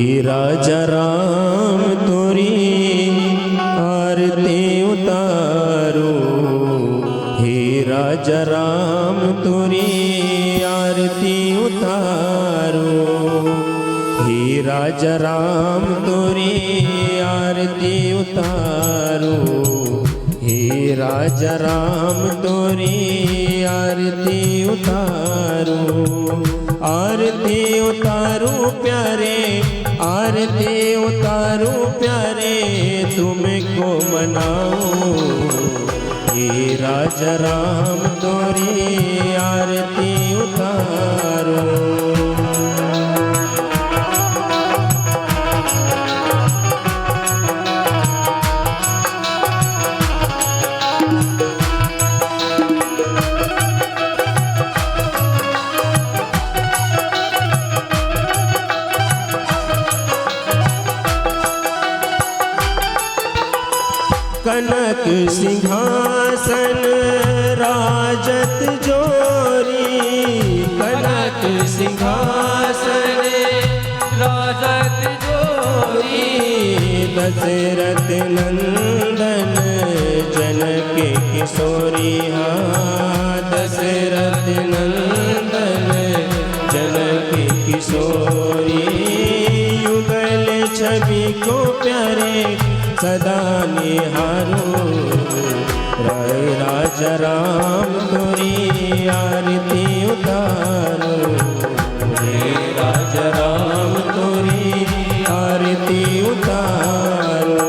राजा राम तोरी आरती उतारो, हे राजा राम तोरी आरती उतारो, हे राजा राम तोरी आरती उतारो, हे राजा राम तोरी आरती उतारो, आरती उतारो प्यारे, आरती उतारो प्यारे, तुमको मनाओ, हे राजा राम तोरी आरती उतारो। कनक सिंहासन राजत जोरी, कनक सिंहासन राजत जोरी, दशरथ नंदन जनक किशोरी, हाँ दशरथ नंदन जनक किशोरी, युगल छवि को प्यारे सदा निहारो, राजा राम तोरी आरती उतारो, हे राजा राम तोरी आरती उतारो।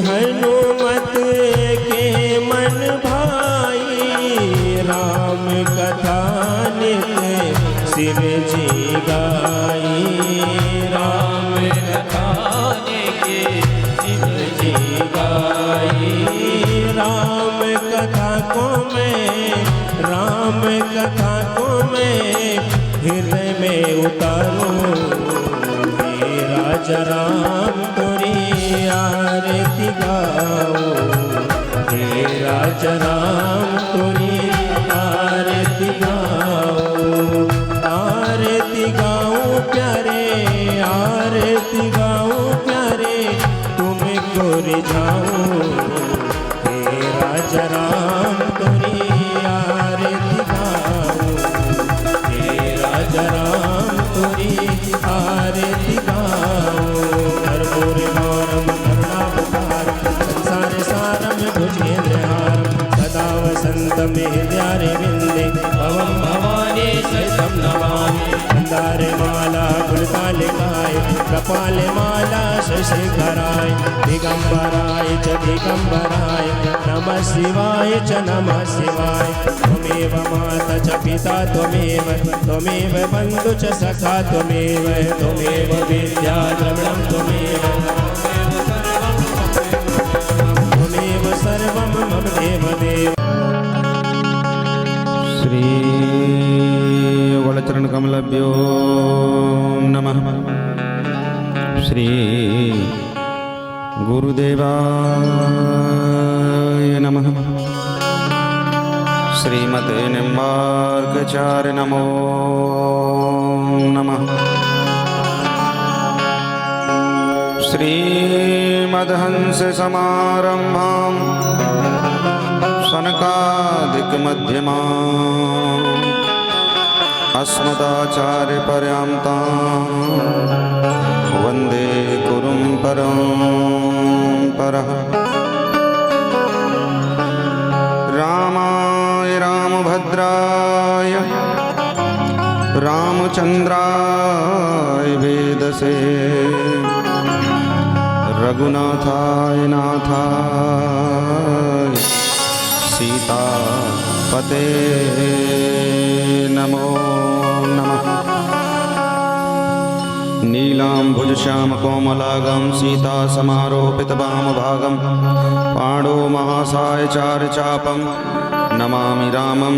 हनुमत के मन भाई, राम कथा नित्य शिव जी गाई, राम कथा नित्य शिव जी गाई, राम कथा को मैं हृदय में उतारो, हे राजा राम तोरी आरती गाओ, हे राजा राम तोरी आरती गाओ, आरती गाओ प्यारे, आरती गाओ प्यारे, तुमको रिझाओ, हे राजा राम तोरी आरती गाओ, हे राजा राम तोरी आरती गाओ। कर्पूर गौरम करुणावतारम संसार सारम भुजगेन्द्रहारम सदा वसंतम हृदयारविंदे भवं भवानी सहितं नमामि। मंदारे माला गुलकालिकाय कपाले माला शशिखराय दिगंबराय च दिगंबराय नमः शिवाय च नमः शिवाय। त्वमेव माता च पिता त्वमेव, त्वमेव बन्धु च सखा त्वमेव, त्वमेव विद्या द्रविणं त्वमेव, त्वमेव सर्वं मम देवदेव। श्री वलचरण कमलभ्यो नमः। श्री गुरुदेवाय नमः। श्रीमते निम्बार्कचार्य नमो नमः। श्रीमद्हंस समारंभां सनकादिक मध्यमाम् अस्मदाचार्य पर्यन्तां वन्दे गुरुं परम्परः। रामाय रामभद्राय रामचन्द्राय वेदसे रघुनाथाय नाथाय सीतापते नमो नमः। नीलाम्बुजश्यामकोमलागं सीतासमारोपितवामभागं पाणो महासायचारुचापं नमामि रामं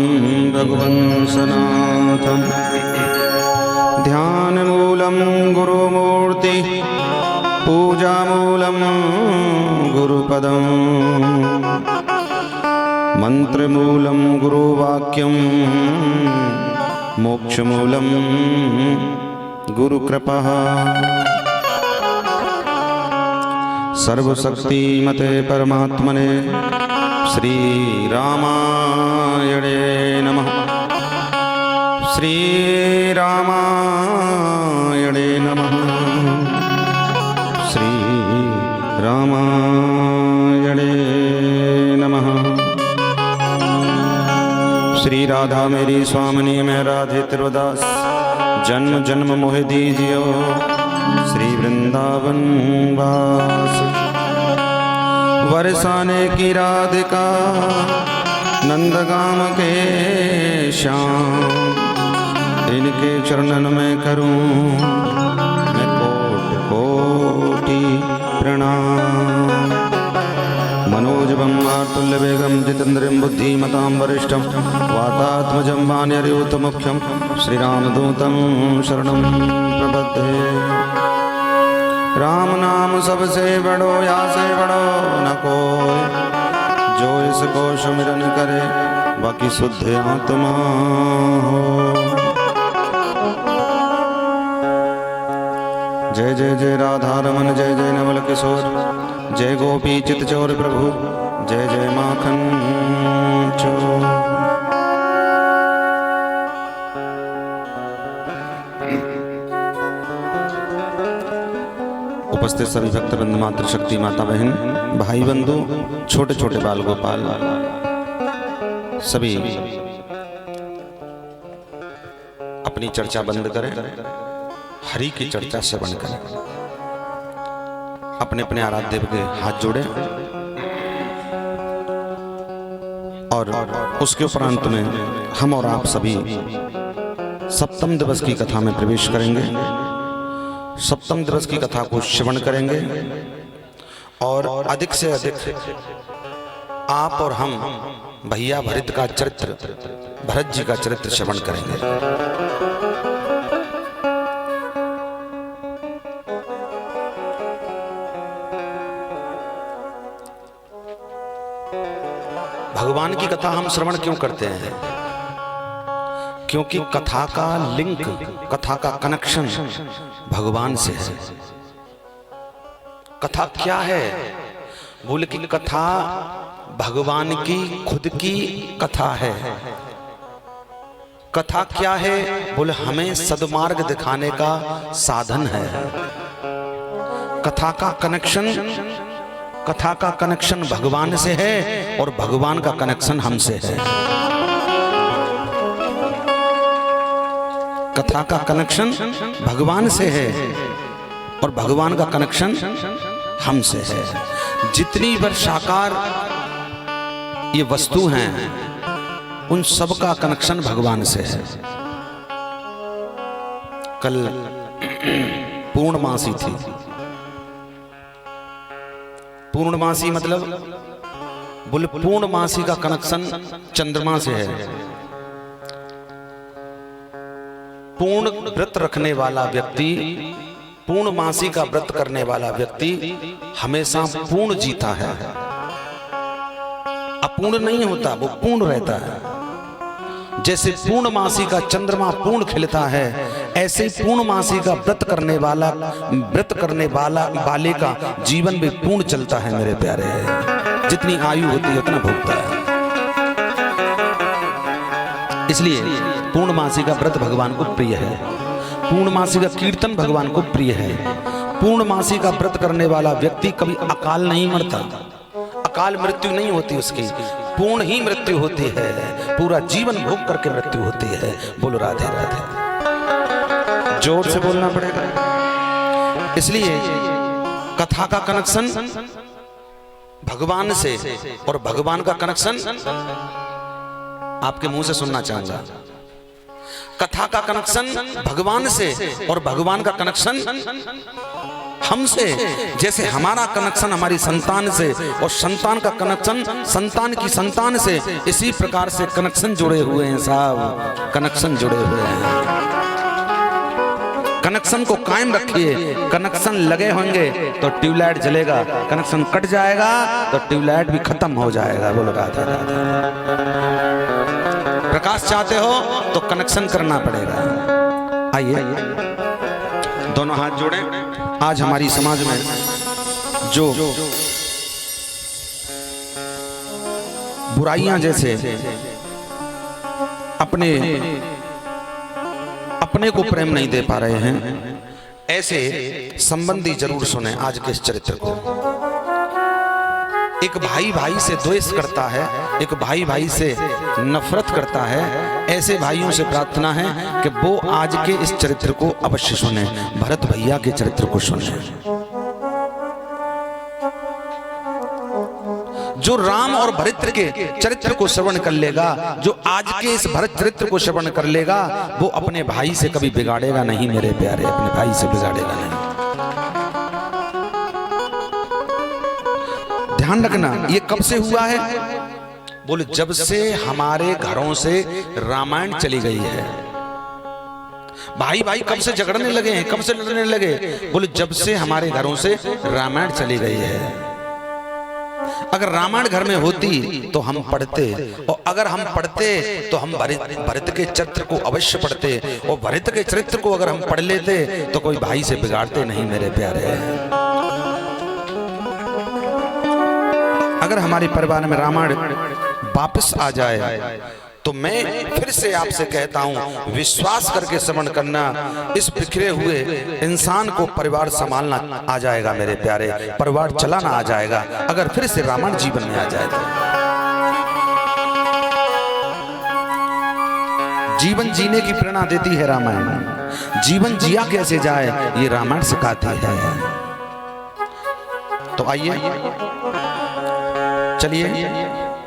रघुवंशनाथम् ध्यानमूलं गुरुमूर्ति पूजामूलं गुरुपदं मन्त्रमूलं गुरुवाक्यं मोक्षमूलं गुरुकृपः सर्वशक्तिमते परमात्मने श्रीरामायणे नमः। श्रीरामायणे नमः। श्रीरामायणे नमः। श्री राधा मेरी स्वामिनी मैं राधे त्रिवदास जन्म जन्म मोह दीजियो श्री वृंदावन वास। बरसाने की राधिका नंदगाम के श्याम इनके चरणन में करूं मैं कोटि कोटि प्रणाम। मनोजवं मातुल्यवेगं जितेन्द्रियं बुद्धिमतां वरिष्ठं वातात्मजं वानरयूथमुख्यं श्रीरामदूतं शरणं प्रपद्ये। राम नाम सबसे बड़ो या से बड़ो न कोई जो इसको सुमिरन करे बाकी शुद्ध आत्मा हो। जय जय जय राधा रमन जय जय नवल किशोर जय गोपी चित चोर प्रभु जय जय माखन चोर। उपस्थित सभी भक्तवृंद मातृशक्ति माता बहन भाई बंधु छोटे छोटे बाल गोपाल सभी अपनी चर्चा बंद करें, हरि की चर्चा श्रवण करें, अपने अपने आराध्य के हाथ जोड़े और उसके उपरांत में हम और आप सभी सप्तम दिवस की कथा में प्रवेश करेंगे। सप्तम दिवस की कथा को श्रवण करेंगे और अधिक से अधिक आप और हम भैया भरत का चरित्र, भरत जी का चरित्र श्रवण करेंगे। भगवान की कथा हम श्रवण क्यों करते हैं? क्योंकि कथा का लिंक, कथा का कनेक्शन भगवान से है। कथा क्या है? बोले कि कथा भगवान की खुद की कथा है। कथा क्या है? बोले हमें सद्मार्ग दिखाने का साधन है। कथा का कनेक्शन, कथा का कनेक्शन भगवान से है और भगवान का कनेक्शन हमसे है। कथा का कनेक्शन भगवान से है और भगवान का कनेक्शन हमसे है। जितनी वर्षाकार ये वस्तु हैं उन सब का कनेक्शन भगवान से है। कल पूर्णमासी थी। पूर्णमासी मतलब बोले पूर्णमासी का कनेक्शन चंद्रमा से है। पूर्ण व्रत रखने वाला व्यक्ति, पूर्णमासी का व्रत करने वाला व्यक्ति हमेशा पूर्ण जीता है। अपूर्ण नहीं होता, वो पूर्ण रहता है। जैसे पूर्णमासी का चंद्रमा पूर्ण खिलता है, ऐसे ही पूर्णमासी का व्रत करने वाले का जीवन भी पूर्ण चलता है मेरे प्यारे। जितनी आयु होती है उतना भोगता है। इसलिए पूर्णमासी का व्रत भगवान को प्रिय है। पूर्णमासी का कीर्तन भगवान को प्रिय है। पूर्णमासी का व्रत करने वाला व्यक्ति कभी अकाल नहीं मरता, अकाल मृत्यु नहीं होती उसकी, पूर्ण ही मृत्यु होती है। पूरा जीवन भोग करके मृत्यु होती है। बोलो राधे राधे। जोर से बोलना पड़ेगा। इसलिए कथा का कनेक्शन भगवान से और भगवान का कनेक्शन आपके मुंह से सुनना चाहूंगा। कथा का कनेक्शन भगवान से और भगवान का कनेक्शन हमसे। जैसे हमारा कनेक्शन हमारी संतान से और संतान का कनेक्शन संतान की संतान से, इसी प्रकार से कनेक्शन जुड़े हुए हैं साहब, कनेक्शन जुड़े हुए हैं। कनेक्शन को कायम रखिए। कनेक्शन लगे होंगे तो ट्यूबलाइट जलेगा, कनेक्शन कट जाएगा तो ट्यूबलाइट भी खत्म हो जाएगा। बोलो राधे राधे। प्रकाश चाहते हो तो कनेक्शन करना पड़ेगा। आइए दोनों हाथ जोड़ें। आज हमारी समाज में जो बुराइयां जैसे अपने को प्रेम नहीं दे पा रहे हैं, ऐसे संबंधी जरूर सुने आज के इस चरित्र को। एक भाई भाई से द्वेष करता है, एक भाई भाई से नफरत करता है। ऐसे भाइयों से प्रार्थना है कि वो आज के इस चरित्र को अवश्य सुने, भरत भैया के चरित्र को सुने। जो राम और भरत के चरित्र को श्रवण कर लेगा, जो आज के इस भरत चरित्र को श्रवण कर लेगा, वो अपने भाई से कभी बिगाड़ेगा नहीं मेरे प्यारे, अपने भाई से बिगाड़ेगा नहीं। ध्यान रखना, ये कब से हुआ है? बोले जब से हमारे घरों से रामायण चली गई है। भाई भाई कब से झगड़ने लगे हैं, कब से लड़ने लगे? बोले जब से हमारे घरों से रामायण चली गई है। अगर रामायण घर में होती तो हम पढ़ते, और अगर हम पढ़ते तो हम भरत के चरित्र को अवश्य पढ़ते, और भरत के चरित्र को अगर हम पढ़ लेते तो कोई भाई से बिगाड़ते नहीं मेरे प्यारे। अगर हमारे परिवार में रामायण वापस आ जाए तो मैं फिर से आपसे कहता हूं, विश्वास करके श्रवण करना। इस बिखरे हुए इंसान को परिवार संभालना आ जाएगा मेरे प्यारे, परिवार चलाना आ जाएगा अगर फिर से रामायण जीवन में आ जाए तो। जीवन जीने की प्रेरणा देती है रामायण। जीवन जिया कैसे जाए ये रामायण सिखाती है। तो आइए चलिए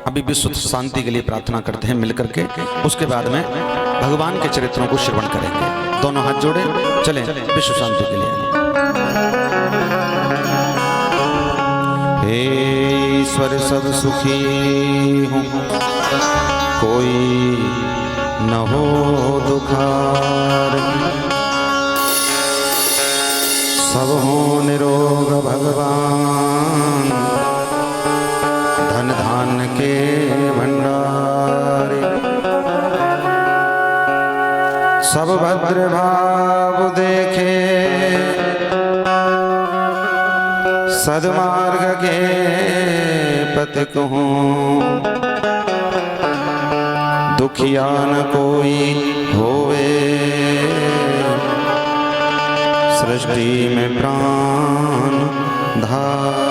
अभी विश्व शांति के लिए प्रार्थना करते हैं मिलकर के, उसके बाद में भगवान के चरित्रों को श्रवण करेंगे। दोनों हाथ जोड़े चलें विश्व शांति के लिए। हे ईश्वर सब सुखी हूँ, कोई न हो दुखार, सब हो निरोग भगवान, धन धान के भंडारे, सब भद्र भाव देखे, सदमार्ग के पथिक हूँ, दुखिया न कोई होवे, सृष्टि में प्राण धारे।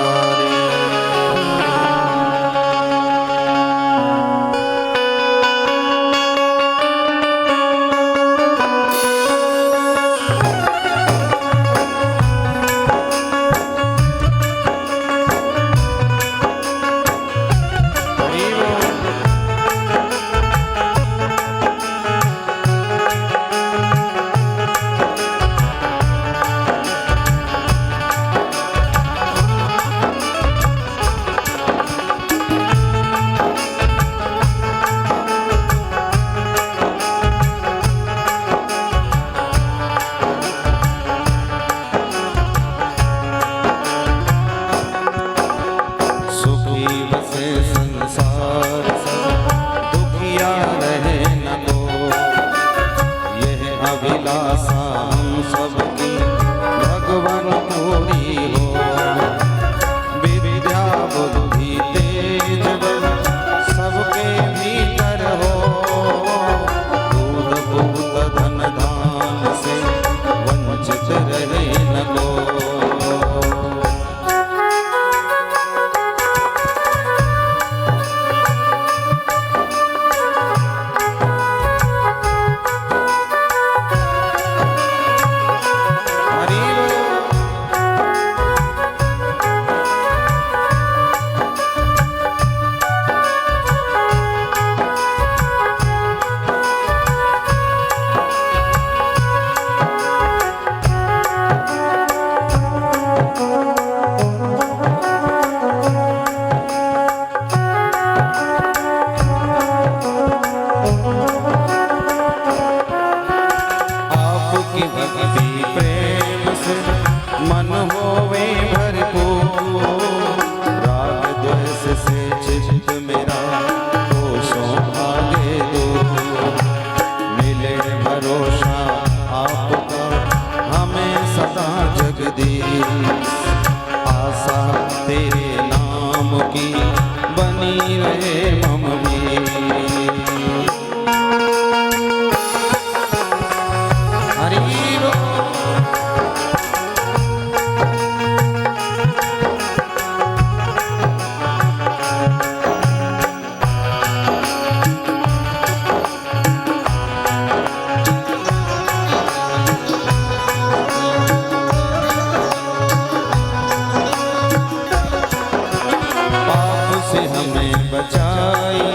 बचाई,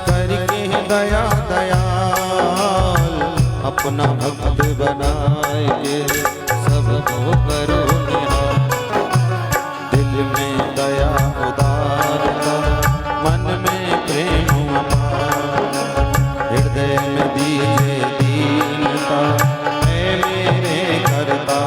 करके दया दयाल अपना भक्त बनाए, सबको करो निहाल। दिल में दया उदारता, मन में प्रेम अपार, हृदय में दीजे दीनता, है मेरे करता।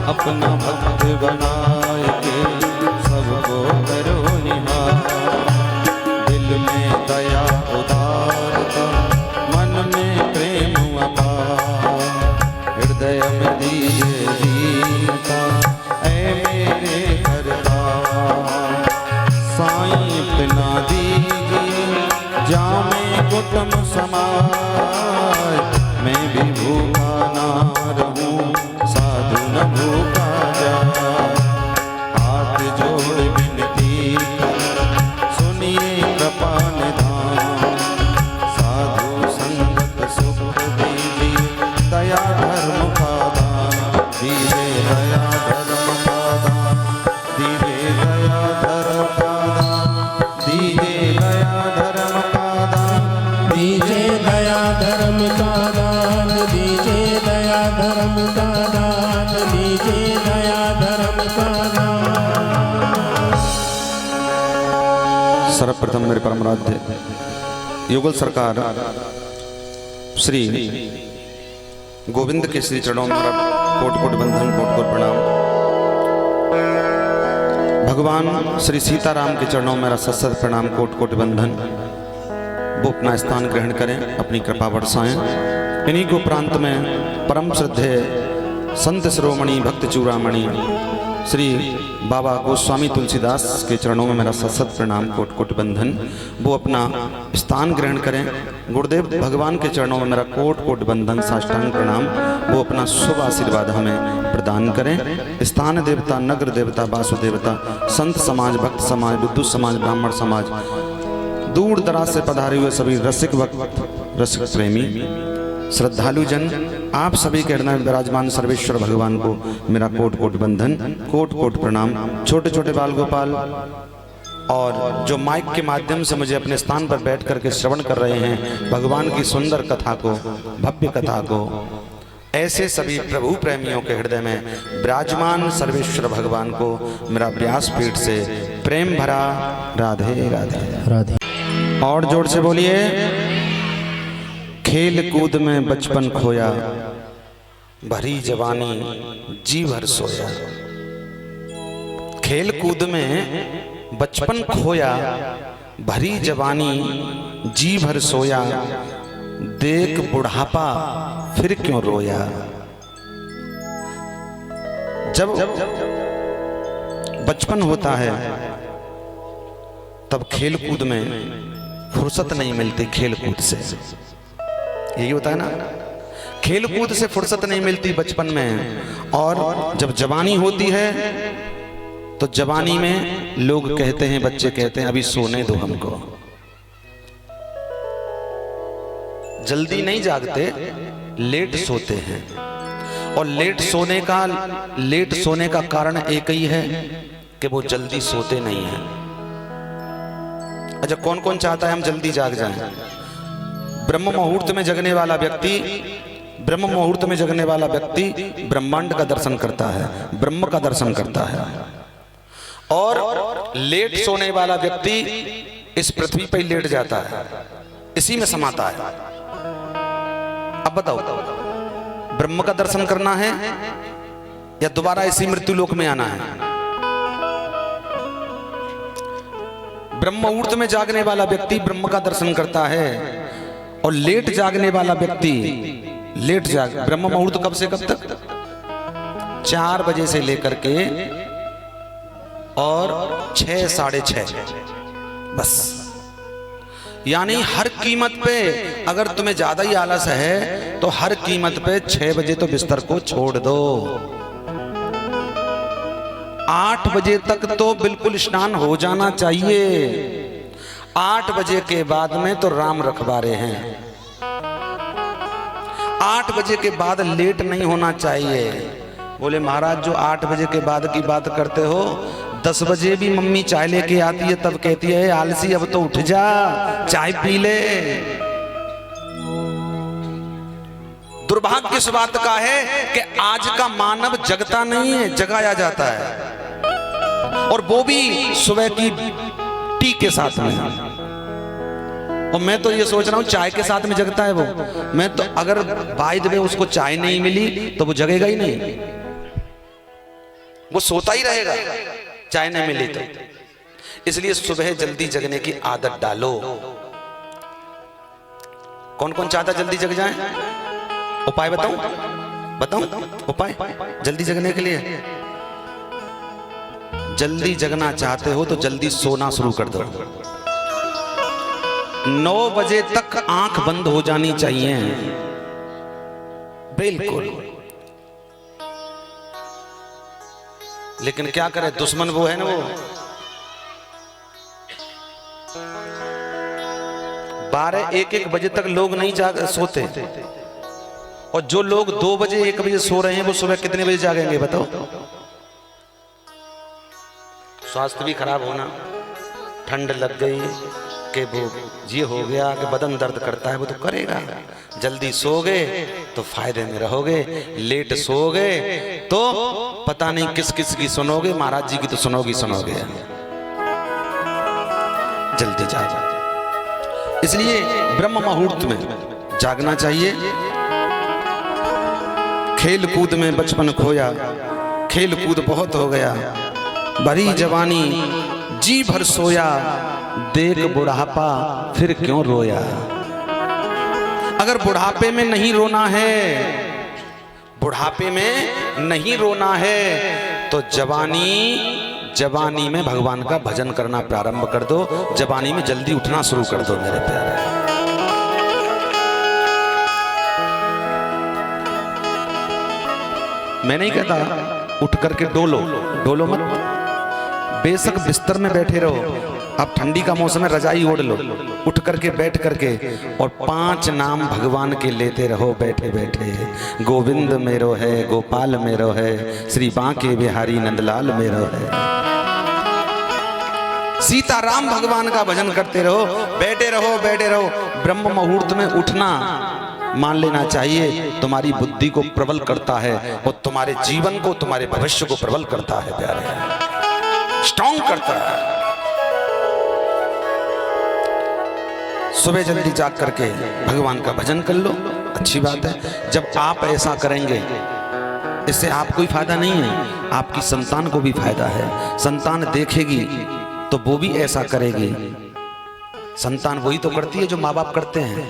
अपना भक्त बनाए के सबको करो निहाल। दिल में दया उदारता, मन में प्रेम अपार, हृदय में दीजे दीनता, ऐ मेरे करतार। साईं पिला दीजिए जामे कुटुम समाए, मैं भी भूखा ना रहूं, साधु न भूखा जा। हाथ जोड़ विनती सुनिए कृपा निधान, साधु संगत सुख दीजिए, दया धर्म का दान, दीजिए दया धर्म का दान, दीजिए दया धर्म का दान, दीजिए दया धर्म का दान, दीजिए दया धर्म का दान, दीजिए दया धर्म का दान, दीजिए दया धर्म का दान। सर्वप्रथम मेरे परमाराध्य युगल सरकार श्री गोविंद के श्री चरणों में मेरा कोट कोट बंधन, कोट कोट प्रणाम। भगवान श्री सीताराम के चरणों में मेरा सत्सत प्रणाम, कोट कोट बंधन। वो अपना स्थान ग्रहण करें, अपनी कृपा बरसाएं। इन्हीं को प्रांत में परम श्रद्धेय संत शिरोमणि भक्त चूड़ामणि श्री बाबा गोस्वामी तुलसीदास के चरणों में मेरा सत्सत प्रणाम, कोट कोट बंधन। वो अपना स्थान ग्रहण करें। गुरुदेव भगवान के चरणों में मेरा कोट कोट बंधन, साष्टांग प्रणाम। वो अपना शुभ आशीर्वाद हमें प्रदान करें। स्थान देवता, नगर देवता, वासुदेवता, संत समाज, भक्त समाज, विद्युत समाज, ब्राह्मण समाज, दूर दराज से पधारे हुए सभी रसिक भक्त, रसिक प्रेमी, श्रद्धालु जन, आप सभी के हृदय में विराजमान सर्वेश्वर भगवान को मेरा कोट कोट बंधन, कोट कोट प्रणाम। छोटे छोटे बाल गोपाल और जो माइक के माध्यम से मुझे अपने स्थान पर बैठ करके श्रवण कर रहे हैं भगवान की सुंदर कथा को, भव्य कथा को, ऐसे सभी प्रभु प्रेमियों के हृदय में विराजमान सर्वेश्वर भगवान को मेरा व्यासपीठ से प्रेम भरा राधे राधे राधे। और जोर से बोलिए। खेल कूद में बचपन खोया, भरी जवानी जी भर सोया। खेल कूद में बचपन खोया, भरी जवानी जी भर सोया। देख बुढ़ापा फिर क्यों रोया। जब बचपन होता है तब खेल कूद में फुर्सत नहीं मिलती। खेल कूद से यही होता है ना, खेल कूद से फुर्सत नहीं मिलती बचपन में। और जब जवानी होती है तो जवानी में लोग कहते हैं, बच्चे कहते हैं अभी सोने दो हमको। जल्दी नहीं जागते, लेट सोते हैं। और लेट सोने का कारण एक ही है कि वो जल्दी सोते नहीं हैं। अच्छा, कौन कौन चाहता है हम जल्दी जाग जाएं? ब्रह्म मुहूर्त में जगने वाला व्यक्ति ब्रह्मांड का दर्शन करता है, ब्रह्म का दर्शन करता है। और लेट सोने वाला व्यक्ति इस पृथ्वी पर लेट जाता है, इसी में समाता है। अब बताओ, ब्रह्म का दर्शन करना है या दोबारा इसी मृत्यु लोक में आना है? ब्रह्म मुहूर्त में जागने वाला व्यक्ति ब्रह्म का दर्शन करता है और लेट जागने वाला व्यक्ति ब्रह्म मुहूर्त कब से कब तक? 4 बजे से लेकर के और 6, 6:30 बस। यानी हर कीमत पे, अगर तुम्हें ज्यादा ही आलस है तो हर कीमत पे 6 बजे तो बिस्तर को छोड़ दो। 8 बजे तक तो बिल्कुल स्नान हो जाना चाहिए। 8 बजे के बाद में तो राम रखवारे हैं। 8 बजे के बाद लेट नहीं होना चाहिए। बोले महाराज जो 8 बजे के बाद की बात करते हो, 10 बजे भी मम्मी चाय लेके आती है तब कहती है आलसी अब तो उठ जा, चाय पी ले। दुर्भाग्य इस बात का है कि आज का मानव जगता नहीं है, जगाया जाता है, और वो भी सुबह की टी के साथ में। और मैं तो ये सोच रहा हूं चाय के साथ में जगता है वो। मैं तो अगर बाय द वे उसको चाय नहीं मिली तो वो जगेगा ही नहीं, वो सोता ही रहेगा चाय नहीं मिली तो। इसलिए सुबह जल्दी जगने की आदत डालो। कौन कौन चाहता जल्दी जग जाए? उपाय बताऊं? बताऊं उपाय जल्दी जगने के लिए? जल्दी जगना चाहते हो तो जल्दी सोना शुरू कर दो। 9 बजे तक आंख बंद हो जानी चाहिए, बिल्कुल। लेकिन क्या करे, दुश्मन वो है ना, वो 12, 1 बजे तक लोग नहीं सोते। और जो लोग 2 बजे 1 बजे सो रहे हैं वो सुबह कितने बजे जागेंगे बताओ? स्वास्थ्य भी खराब होना, ठंड लग गई कि वो ये हो गया कि बदन दर्द करता है, वो तो करेगा। जल्दी सोगे तो फायदे में रहोगे, लेट सोगे तो पता नहीं किस किस की सुनोगे, महाराज जी की तो सुनोगे। जल्दी जाओ। इसलिए ब्रह्म मुहूर्त में जागना चाहिए। खेल कूद में बचपन खोया, खेल कूद बहुत हो गया, भरी जवानी जी भर सोया, देख बुढ़ापा फिर क्यों रोया। अगर बुढ़ापे में नहीं रोना है, बुढ़ापे में नहीं रोना है तो जवानी में भगवान का भजन करना प्रारंभ कर दो। जवानी में जल्दी उठना शुरू कर दो मेरे प्यारे। मैं नहीं कहता उठ करके डोलो मत, बेशक बिस्तर में बैठे रहो। अब ठंडी का मौसम है, रजाई ओढ़ लो, उठ करके बैठ करके और 5 नाम भगवान के लेते रहो बैठे बैठे। गोविंद मेरो है, गोपाल मेरो है, श्री बांके बिहारी नंदलाल मेरो है। सीताराम भगवान का भजन करते रहो, बैठे रहो। ब्रह्म मुहूर्त में उठना मान लेना चाहिए तुम्हारी बुद्धि को प्रबल करता है और तुम्हारे जीवन को, तुम्हारे भविष्य को प्रबल करता है प्यारे, स्ट्रॉन्ग करता है। सुबह जल्दी जाग करके भगवान का भजन कर लो, अच्छी बात है। जब आप ऐसा करेंगे इससे आपको ही फायदा नहीं है, आपकी संतान को भी फायदा है। संतान देखेगी तो वो भी ऐसा करेगी। संतान वही तो करती है जो माँ बाप करते हैं,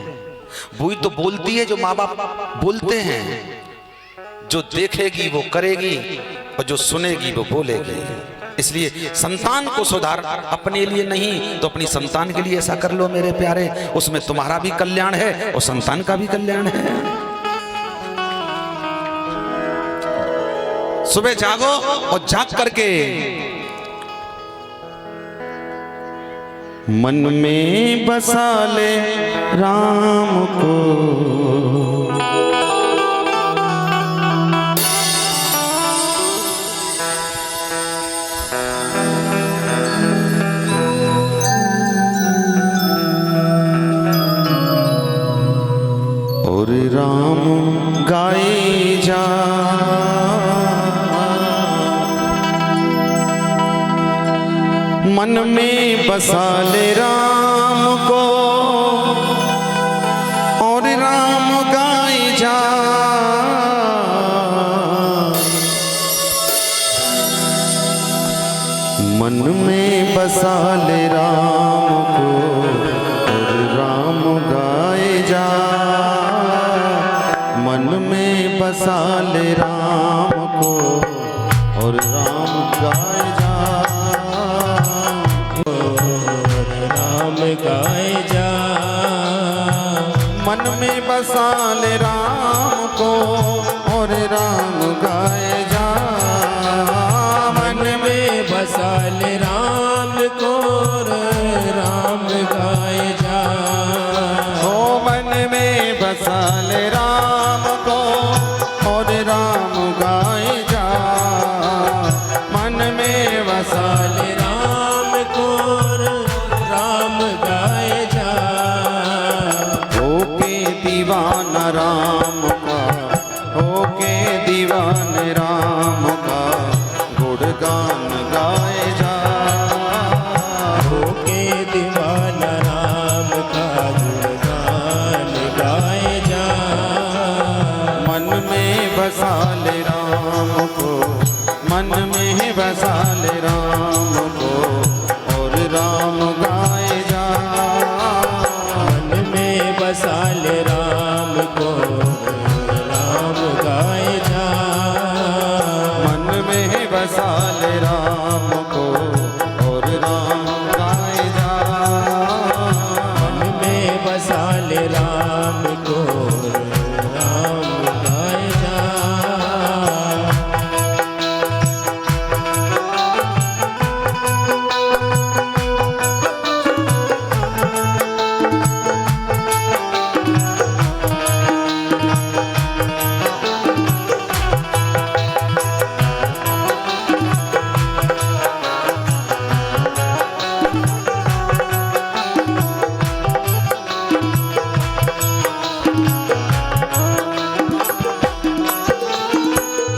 वही तो बोलती है जो माँ बाप बोलते हैं। जो देखेगी वो करेगी और जो सुनेगी वो बोलेगी। इसलिए संतान को सुधार, अपने लिए नहीं तो अपनी संतान के लिए ऐसा कर लो मेरे प्यारे। उसमें तुम्हारा भी कल्याण है और संतान का भी कल्याण है। सुबह जागो और जाग करके मन में बसा ले राम को, और राम गाए जा। मन में बसा ले राम को और राम गाए जा। मन में बसा ले राम को और राम गाए जा। मन में बसा ले राम को और राम गाए जा। बसा ले राम को और राम गाए जा। मन में बसा ले राम को राम गाए जा। ओ मन में बसा ले राम को और राम गाए जा। मन में बसा ले राम को राम गाए जा। होके दीवाना राम का, होके दीवान राम का गुणगान गाए जा। होके दीवाना राम का गुणगान गाए जा। मन में बसा ले राम को, मन में बसा ले राम को और राम गाए जा। मन में बसा ले राम को राम गाए जा। मन में बसा ले राम को और राम गाए जा। मन में बसा ले राम को राम गाए जा।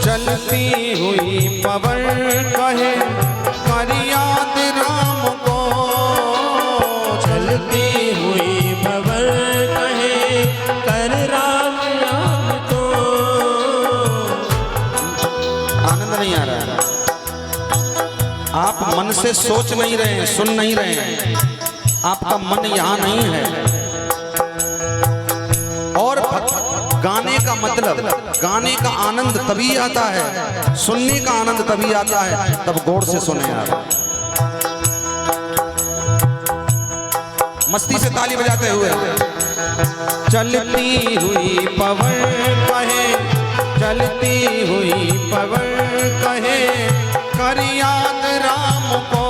चलती हुई पवन कहे कर याद राम को। चलती हुई भंवर कहे कर राम राम को। आनंद नहीं आ रहा है? आप मन से सोच नहीं रहे हैं, सुन नहीं रहे हैं, आपका मन यहाँ नहीं है। और गाने का मतलब, गाने का आनंद तभी आता है, सुनने का आनंद तभी आता है, तब गौर से सुने आप। मस्ती से ताली बजाते हुए। चलती हुई पवन कहे, चलती हुई पवन कहे कर याद राम को।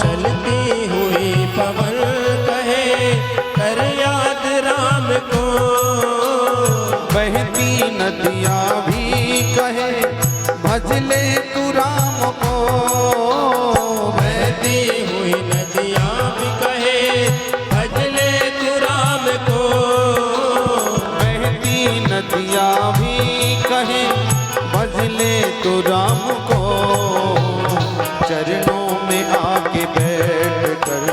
चलती हुई पवन कहे कर याद राम को। बहती नदियाँ भी कहे भजले तू राम को। बहती हुई नदियाँ भी कहे भजले तू राम को। बहती नदियाँ भी कहे भजले तू राम को। चरणों में आके बैठ कर,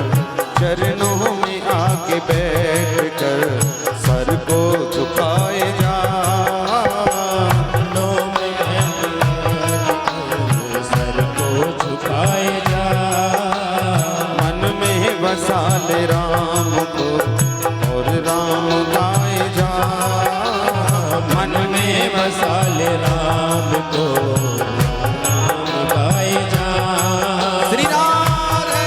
चरणों में आके बैठ कर सर को झुकाए जा। सर को झुकाए जा। मन में बसा ले राम को और राम गाए जा। मन में बसा ले राम को राम गाए जा। श्री राधे।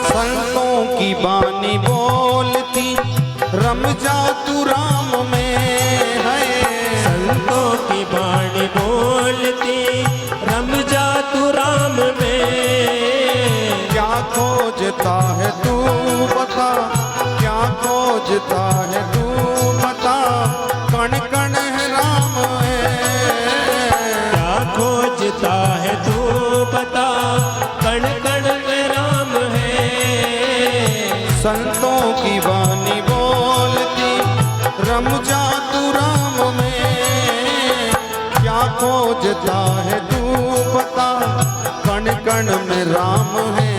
संतों की बानी बोलती रम जा तू राम में है। संतों की बाणी बोलती रम जा तू राम में। क्या खोजता है तू बता, क्या खोजता है तू बता, कण कण है राम है। क्या खोजता है तू बता, कण कण में राम है। संतों की वाणी बोलती रम जा तू राम में। क्या खोजता है तू बता, कण कण में राम है।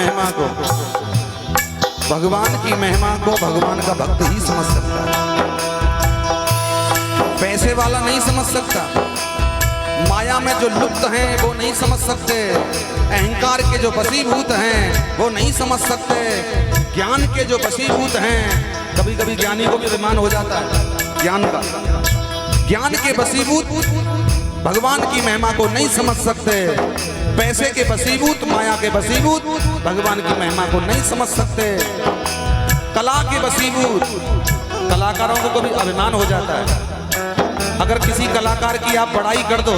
महिमा को, भगवान की महिमा को भगवान का भक्त ही समझ सकता है, पैसे वाला नहीं समझ सकता। माया में जो लुप्त हैं वो नहीं समझ सकते, अहंकार के जो वशीभूत हैं वो नहीं समझ सकते, ज्ञान के जो वशीभूत हैं, कभी कभी ज्ञानी को भी अभिमान हो जाता है ज्ञान का, ज्ञान के वशीभूत भगवान की महिमा को नहीं समझ सकते, पैसे के वशीभूत, माया के वशीभूत भगवान की महिमा को नहीं समझ सकते, कला के वशीभूत कलाकारों को कभी अभिमान हो जाता है। अगर किसी कलाकार की आप बड़ाई कर दो,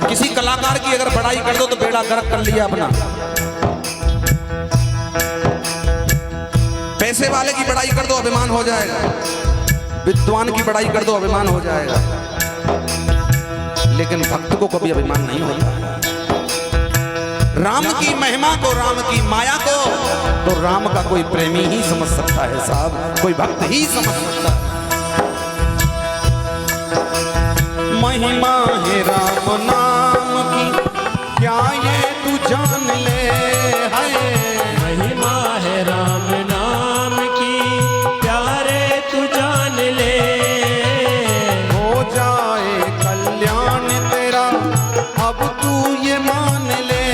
किसी कलाकार की अगर बड़ाई कर दो तो बेड़ा गर्क कर लिया अपना। पैसे वाले की बड़ाई कर दो अभिमान हो जाएगा, विद्वान की बड़ाई कर दो अभिमान हो जाएगा, लेकिन भक्त को कभी अभिमान नहीं होता। राम की महिमा को, राम की माया को तो राम का कोई प्रेमी ही समझ सकता है साहब, कोई भक्त ही समझ सकता है। महिमा है राम नाम की, क्या ये तू जान ले, है महिमा है राम नाम की, प्यारे तू जान ले, हो जाए कल्याण तेरा अब तू ये मान ले,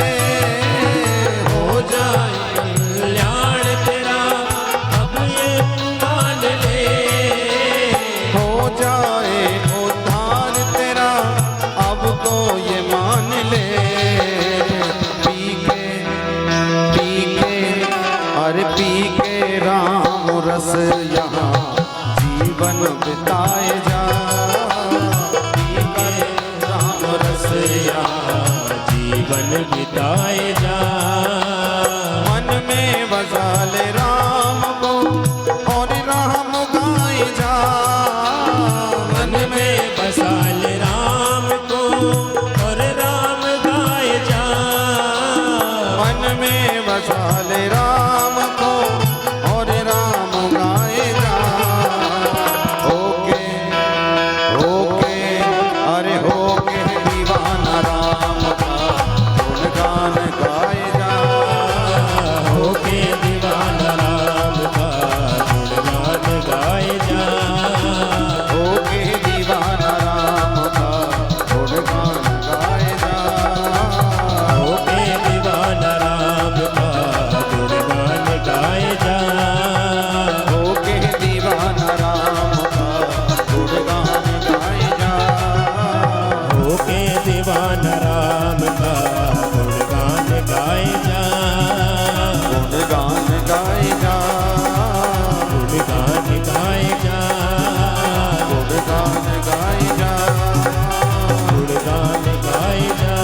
हो जाए कल्याण तेरा अब ये तू मान ले, हो जाए उद्धार तेरा अब तो ये मान ले। पी के अरे पी के राम रस यहाँ जीवन बिताए जा, पी के राम रस यहाँ जीवन बिताए जा, मन में बसा ले राम को और राम गाए जा, मन में बसा ले राम को और राम गाए जा, मन में बसा ले राम को और राम गाए जा। होके होके अरे होके दीवाना राम का गुणगान गाए जा, होके दीवाना राम का गुणगान गाए जा, होके दीवाना राम का गुणगान गाए जा, होके दीवाना राम का गुणगान गाए जा, होके दीवाना राम का गुणगान गाए जा, होके दीवाना राम का गुणगान गाए जा, गुणगान गाए जा, गुणगान गाए जा, गुणगान गाए जा। गुणगान गाए जा।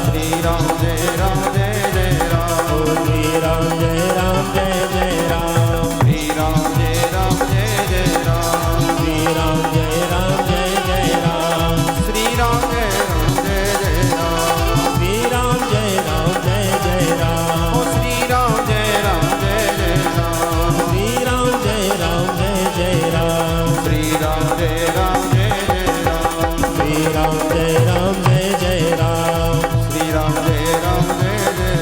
श्री राम जय राम जय जय राम, ओ श्री राम जय राम जय जय राम, श्री राम जय राम जय जय राम, श्री राम जय राम जय जय राम, श्री राम जय राम जय जय राम, श्री राम जय राम जय जय राम, ओ श्री राम जय राम जय जय राम, श्री राम जय राम जय जय राम, श्री राम जय राम जय जय राम, श्री राम जय राम जय जय राम, श्री राम जय राम जय जय राम, श्री राम जय राम जय जय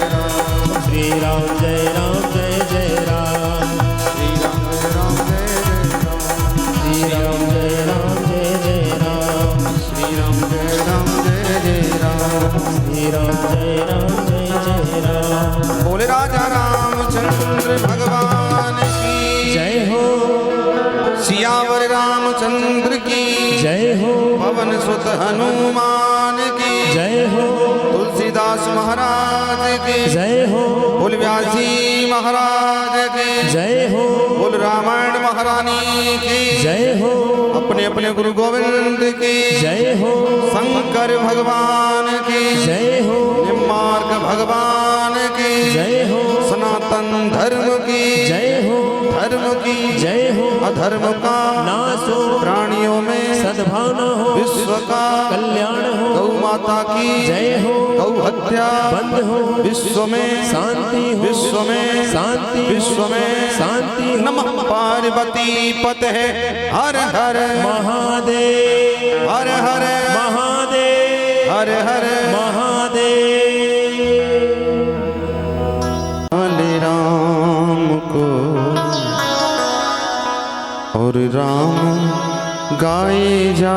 राम, श्री राम जय राम जय जय राम, श्री राम जय राम जय जय राम, श्री राम जय राम जय जय राम। श्री राम जय राम जय जय राम। बोले राजा रामचंद्र भगवान की जय हो, सियावर रामचंद्र की जय हो, पवन सुत हनुमान की जय हो, तुलसीदास महाराज की जय हो, बोल व्यास जी महाराज की जय हो, बोल रामायण महारानी की जय हो, अपने अपने गुरु गोविंद की जय हो, शंकर भगवान की जय हो, निम्मार्क भगवान की जय हो, सनातन धर्म की जय हो, धर्म की जय हो, अधर्म का नाश हो, प्राणियों में सद्भावना हो, विश्व का कल्याण हो, गौ माता की जय हो, गौ हत्या बंद हो, विश्व में शांति हो, विश्व में शांति हो, विश्व में शांति हो। नमः पार्वती पते हर हर महादेव हर हर महादेव हर हर महादेव गाए जा।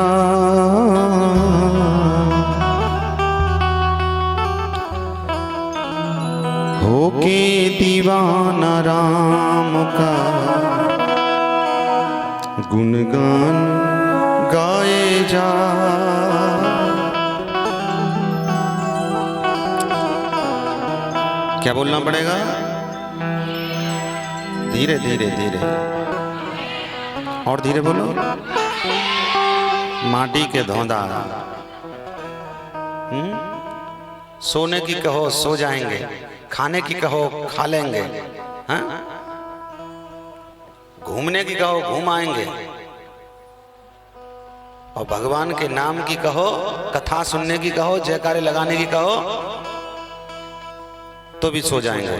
होके दीवाना राम का गुणगान गाए जा। क्या बोलना पड़ेगा? धीरे धीरे धीरे और धीरे बोलो। माटी के धौंधा, सोने की कहो सो जाएंगे, खाने की कहो खा लेंगे, हाँ? घूमने की कहो घूम आएंगे, और भगवान के नाम की कहो, कथा सुनने की कहो, जयकारे लगाने की कहो तो भी सो जाएंगे।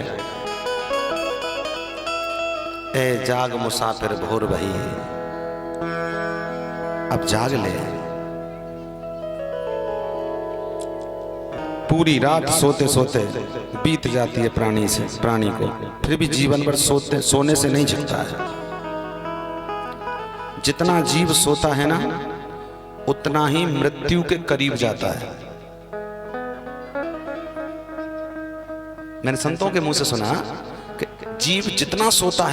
ए जाग मुसाफिर भोर भई, अब जाग ले। पूरी रात सोते सोते बीत जाती है प्राणी को, फिर भी जीवन भर सोने से नहीं झुकता है। जितना जीव सोता है ना, उतना ही मृत्यु के करीब जाता है। मैंने संतों के मुंह से सुना कि जीव जितना सोता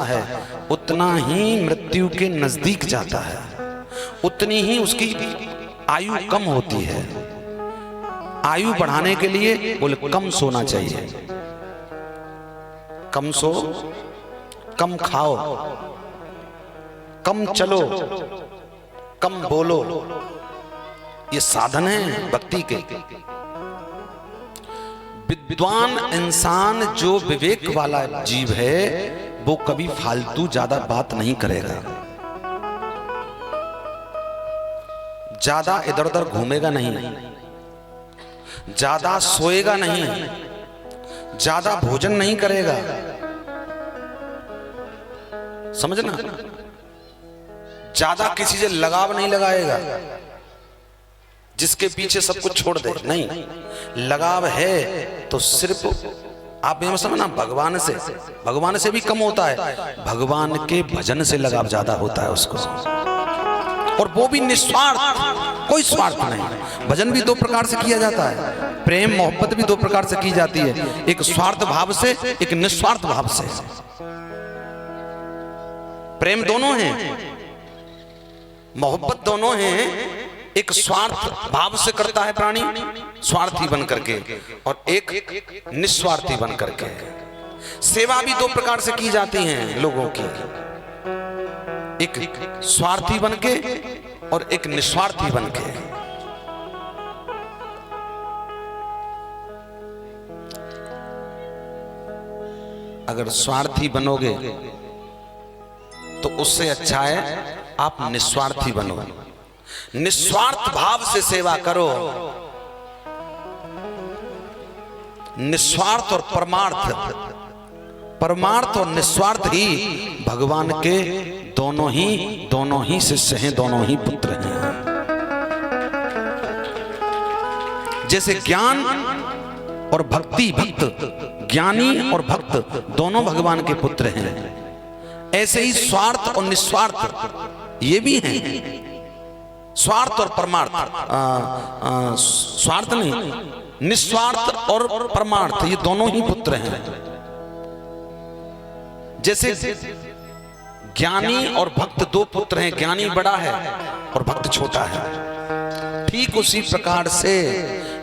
है उतना ही मृत्यु के नजदीक जाता है, उतनी ही उसकी आयु कम होती है। आयु बढ़ाने के लिए बोले कम सोना चाहिए, कम सो, कम खाओ, कम चलो, कम बोलो। ये साधन है भक्ति के। विद्वान इंसान जो विवेक वाला जीव है वो कभी फालतू ज्यादा बात नहीं करेगा, ज्यादा इधर उधर घूमेगा नहीं, ज्यादा सोएगा नहीं, ज्यादा भोजन नहीं करेगा, समझना। ज्यादा किसी से लगाव नहीं लगाएगा, जिसके पीछे सब कुछ छोड़ दे, नहीं। लगाव है तो सिर्फ आप ये समझना, भगवान से भी कम होता है, भगवान के भजन से लगाव ज्यादा होता है उसको, और वो भी निस्वार्थ, कोई स्वार्थ नहीं। भजन भी दो प्रकार से किया जाता है, प्रेम मोहब्बत भी दो प्रकार से की जाती है, एक स्वार्थ भाव से, एक निस्वार्थ भाव से। प्रेम दोनों हैं, मोहब्बत दोनों हैं। एक स्वार्थ भाव से करता है प्राणी, स्वार्थी बन करके, और एक निस्वार्थी बन करके। सेवा भी दो प्रकार से की जाती है लोगों की, एक स्वार्थी बन के और एक निस्वार्थी बन के। अगर स्वार्थी बनोगे तो उससे अच्छा है आप निस्वार्थी बनो, निस्वार्थ भाव से सेवा करो। निस्वार्थ और परमार्थ और निस्वार्थ ही भगवान के दोनों ही शिष्य हैं, दोनों ही पुत्र हैं। जैसे ज्ञान और भक्ति, ज्ञानी और भक्त दोनों भगवान के पुत्र हैं, ऐसे ही स्वार्थ और निस्वार्थ ये भी हैं। स्वार्थ और परमार्थ, स्वार्थ नहीं, निस्वार्थ और परमार्थ ये दोनों ही पुत्र हैं। जैसे ज्ञानी और भक्त दो पुत्र हैं, ज्ञानी बड़ा है और भक्त छोटा है। ठीक उसी प्रकार से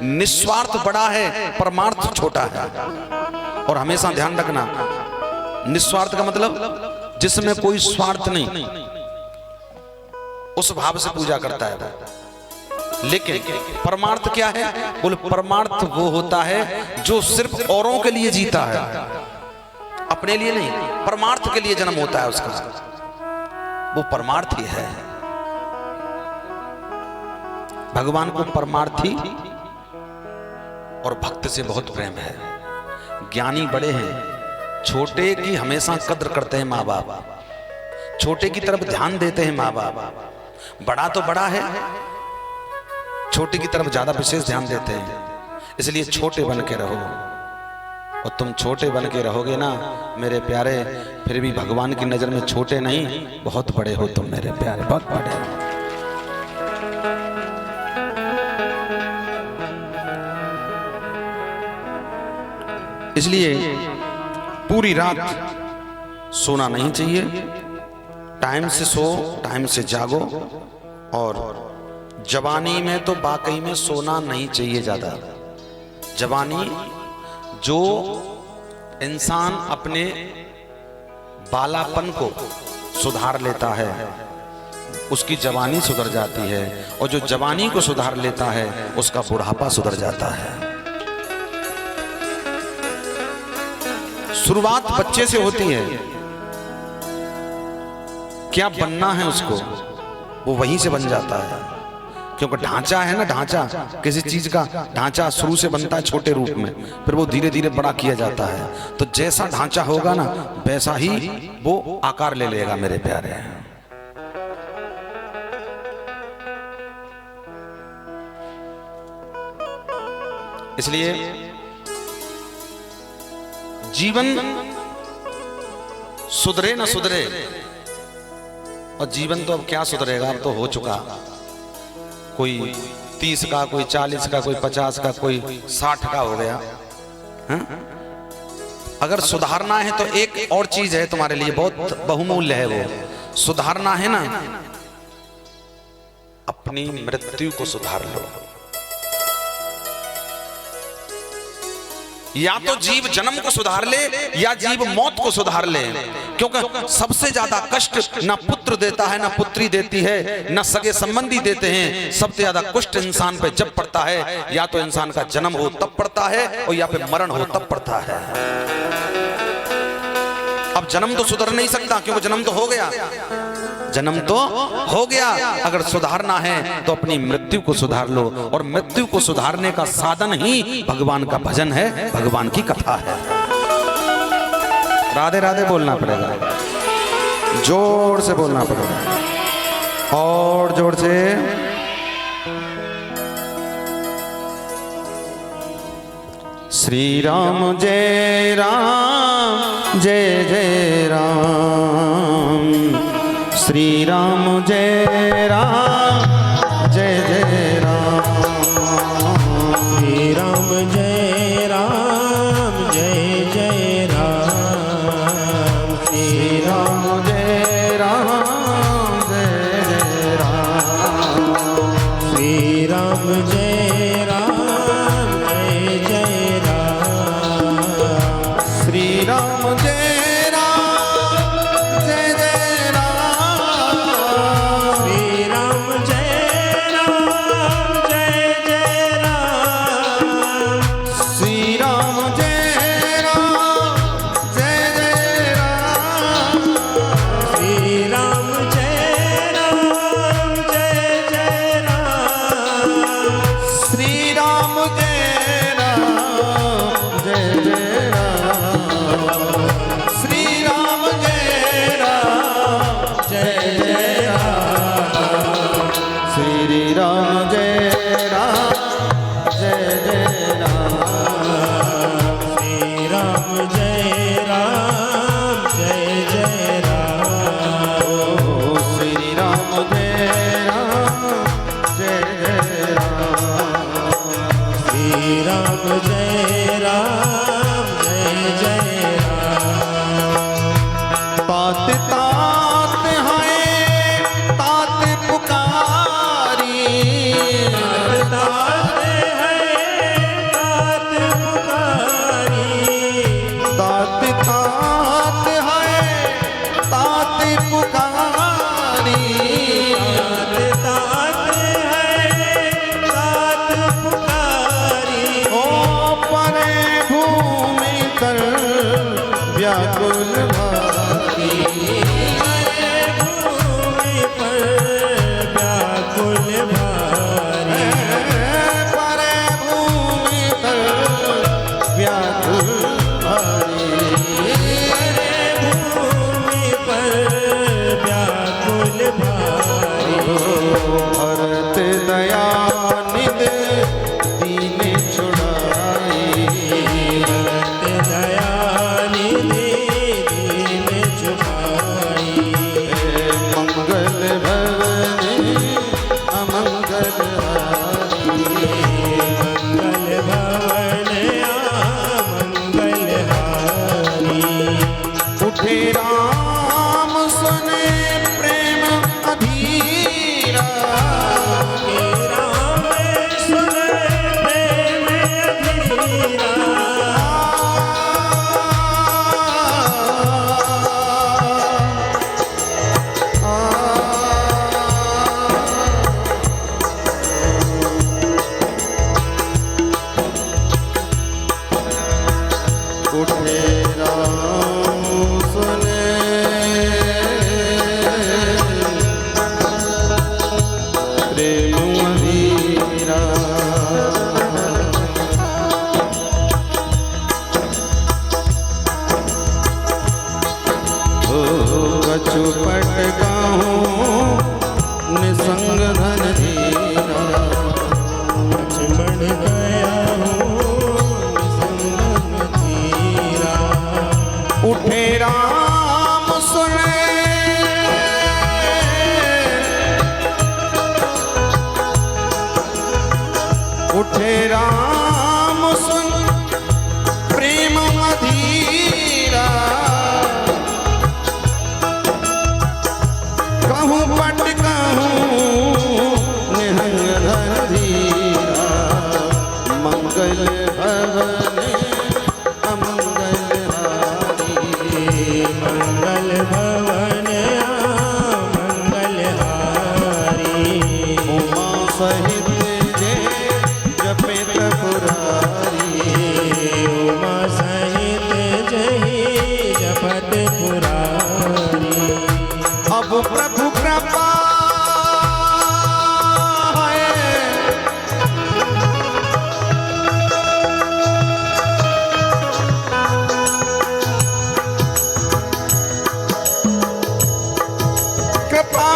निस्वार्थ बड़ा है, परमार्थ छोटा है। और हमेशा ध्यान रखना, निस्वार्थ का मतलब जिसमें कोई स्वार्थ नहीं, उस भाव से पूजा करता है वो। लेकिन परमार्थ क्या है? बोले परमार्थ वो होता है जो सिर्फ औरों के लिए जीता है, अपने लिए नहीं। परमार्थ के लिए जन्म होता है उसका, वो परमार्थ ही है। भगवान को परमार्थी और भक्त से बहुत प्रेम है। ज्ञानी बड़े हैं, छोटे की हमेशा कद्र करते हैं माँ बाप, छोटे की तरफ ध्यान देते हैं माँ बाप। बड़ा तो बड़ा है, छोटे की तरफ ज्यादा विशेष ध्यान देते हैं। इसलिए छोटे बन के रहो, और तुम छोटे बन के रहोगे ना मेरे प्यारे, फिर भी भगवान की नजर में छोटे नहीं, बहुत बड़े हो तुम मेरे प्यारे, बहुत बड़े हो। इसलिए पूरी रात सोना नहीं चाहिए, टाइम से सो, टाइम से जागो। और जवानी में तो वाकई में सोना नहीं चाहिए ज्यादा। जवानी जो इंसान अपने बालापन को सुधार लेता है उसकी जवानी सुधर जाती है, और जो जवानी को सुधार लेता है उसका बुढ़ापा सुधर जाता है। शुरुआत बच्चे से होती है, क्या बनना है उसको वो वहीं से बन जाता है, क्योंकि ढांचा है ना, ढांचा किसी चीज का ढांचा शुरू से बनता है छोटे रूप में, फिर वो धीरे धीरे बड़ा किया जाता है। तो जैसा ढांचा होगा ना वैसा ही वो आकार ले लेगा मेरे प्यारे। इसलिए जीवन सुधरे ना सुधरे, और जीवन तो अब क्या सुधरेगा, अब तो हो चुका। कोई 30 का, कोई 40 का, कोई 50 का, कोई 60 का हो गया। हा? अगर सुधारना है तो एक और चीज है तुम्हारे लिए बहुत बहुमूल्य है, वो सुधारना है ना, अपनी मृत्यु को सुधार लो। या तो जीव जन्म को सुधार ले या जीव मौत को सुधार ले, क्योंकि सबसे ज्यादा कष्ट ना पुत्र देता है ना पुत्री देती है, ना सगे संबंधी देते हैं। सबसे ज्यादा कष्ट इंसान पे जब पड़ता है, या तो इंसान का जन्म हो तब पड़ता है, और या फिर मरण हो तब पड़ता है। अब जन्म तो सुधर नहीं सकता, क्योंकि जन्म तो हो गया, जन्म तो हो गया। अगर सुधारना है तो अपनी मृत्यु को सुधार लो, और मृत्यु को सुधारने का साधन ही भगवान का भजन है, भगवान की कथा है। राधे राधे बोलना पड़ेगा, जोर से बोलना पड़ेगा, और जोर से। श्री राम जय राम जय जय राम, श्री राम जय राम जय जय राम, श्री राम जय राम जय जय राम, श्री राम जय राम जय जय राम, श्री राम जय राम जय जय राम, श्री राम जय बन गया हूँ निसंग धीरा। उठे राम सुने, उठे राम सुन प्रेम मधीरा। कहूँ पट कहूँ निहंग धीरा। मंगल भवन अमंगल हारी। मंगल भवन मंगल हारी। उमा सहित जे जपित पुरारी। उमा सहित जही जपत पुरारी। अब प्रभु कृपा है, कृपा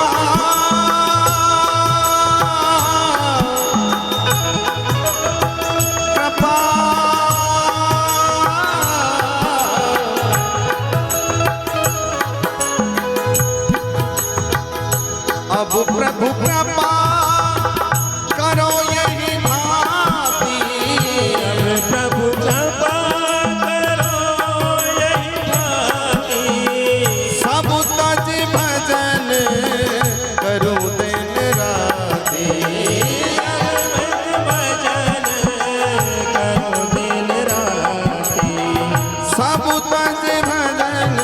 कृपा अब प्रभु कृपा करो यही भांति। अब प्रभु कृपा करो यही भांति। सब तज भजन करो दिन राति। भजन करो दिन राति। सब तज भजन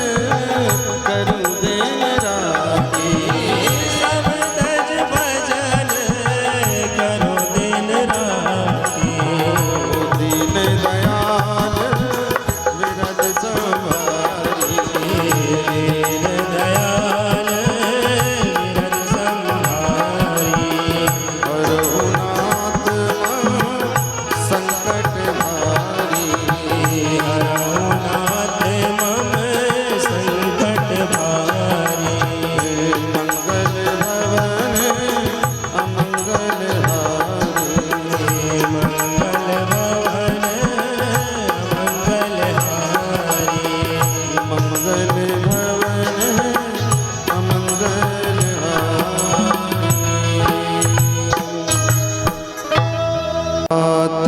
करो दिन राति। सब तज भजन करो दिन राति। दीन दयाल विरद संहारी। दीन दयाल विरत संहारी। रघुनाथ संकट भारी। हरहुनाथ मम संकट भारी। मंगल भवन अमंगल हारी। मंगल भवन मंगल हारी। मंगल भवन अमंगल हारी। तात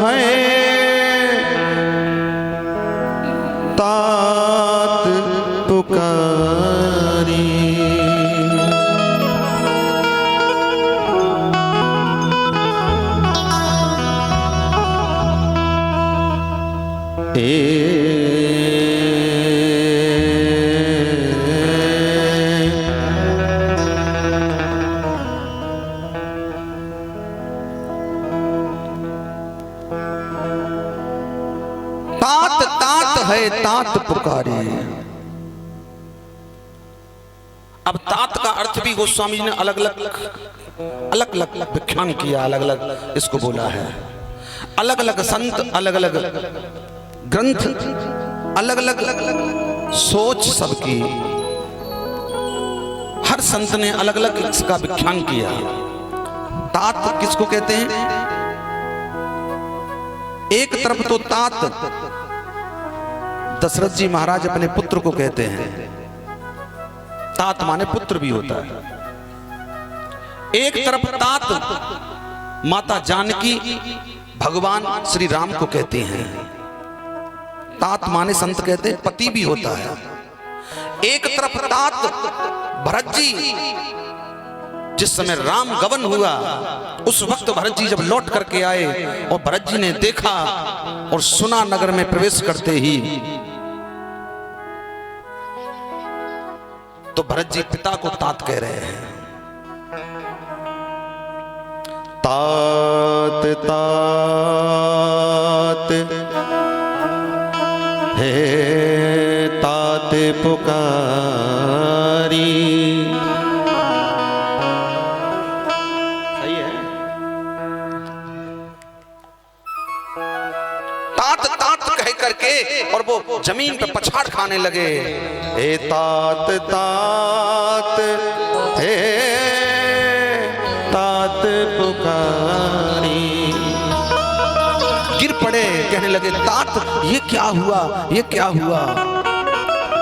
है तात पुकारी। तात तात है तात पुकारी। अब तात का अर्थ भी गोस्वामी जी ने अलग अलग व्याख्यान किया, अलग अलग इसको बोला है। अलग अलग संत, अलग अलग ग्रंथ, अलग अलग सोच सबकी, हर संत ने अलग अलग इसका व्याख्यान किया। तात किसको कहते हैं? एक तरफ तो तात दशरथ जी महाराज अपने पुत्र को कहते हैं। तात माने पुत्र भी होता है। एक तरफ तात माता जानकी भगवान श्री राम को कहते हैं। तात माने संत कहते हैं पति भी होता है। एक तरफ तात भरत जी, जिस समय राम गवन हुआ उस वक्त भरत जी जब लौट करके आए और भरत जी ने देखा और सुना नगर में प्रवेश करते ही, तो भरत जी पिता को तात कह रहे हैं। तात तात हे तात पुकारी। सही है। तात तात कह करके और वो जमीन पे पछाड़ खाने लगे। हे तात तात हे तात पुकारी। गिर पड़े, कहने लगे तात ये क्या हुआ, ये क्या हुआ,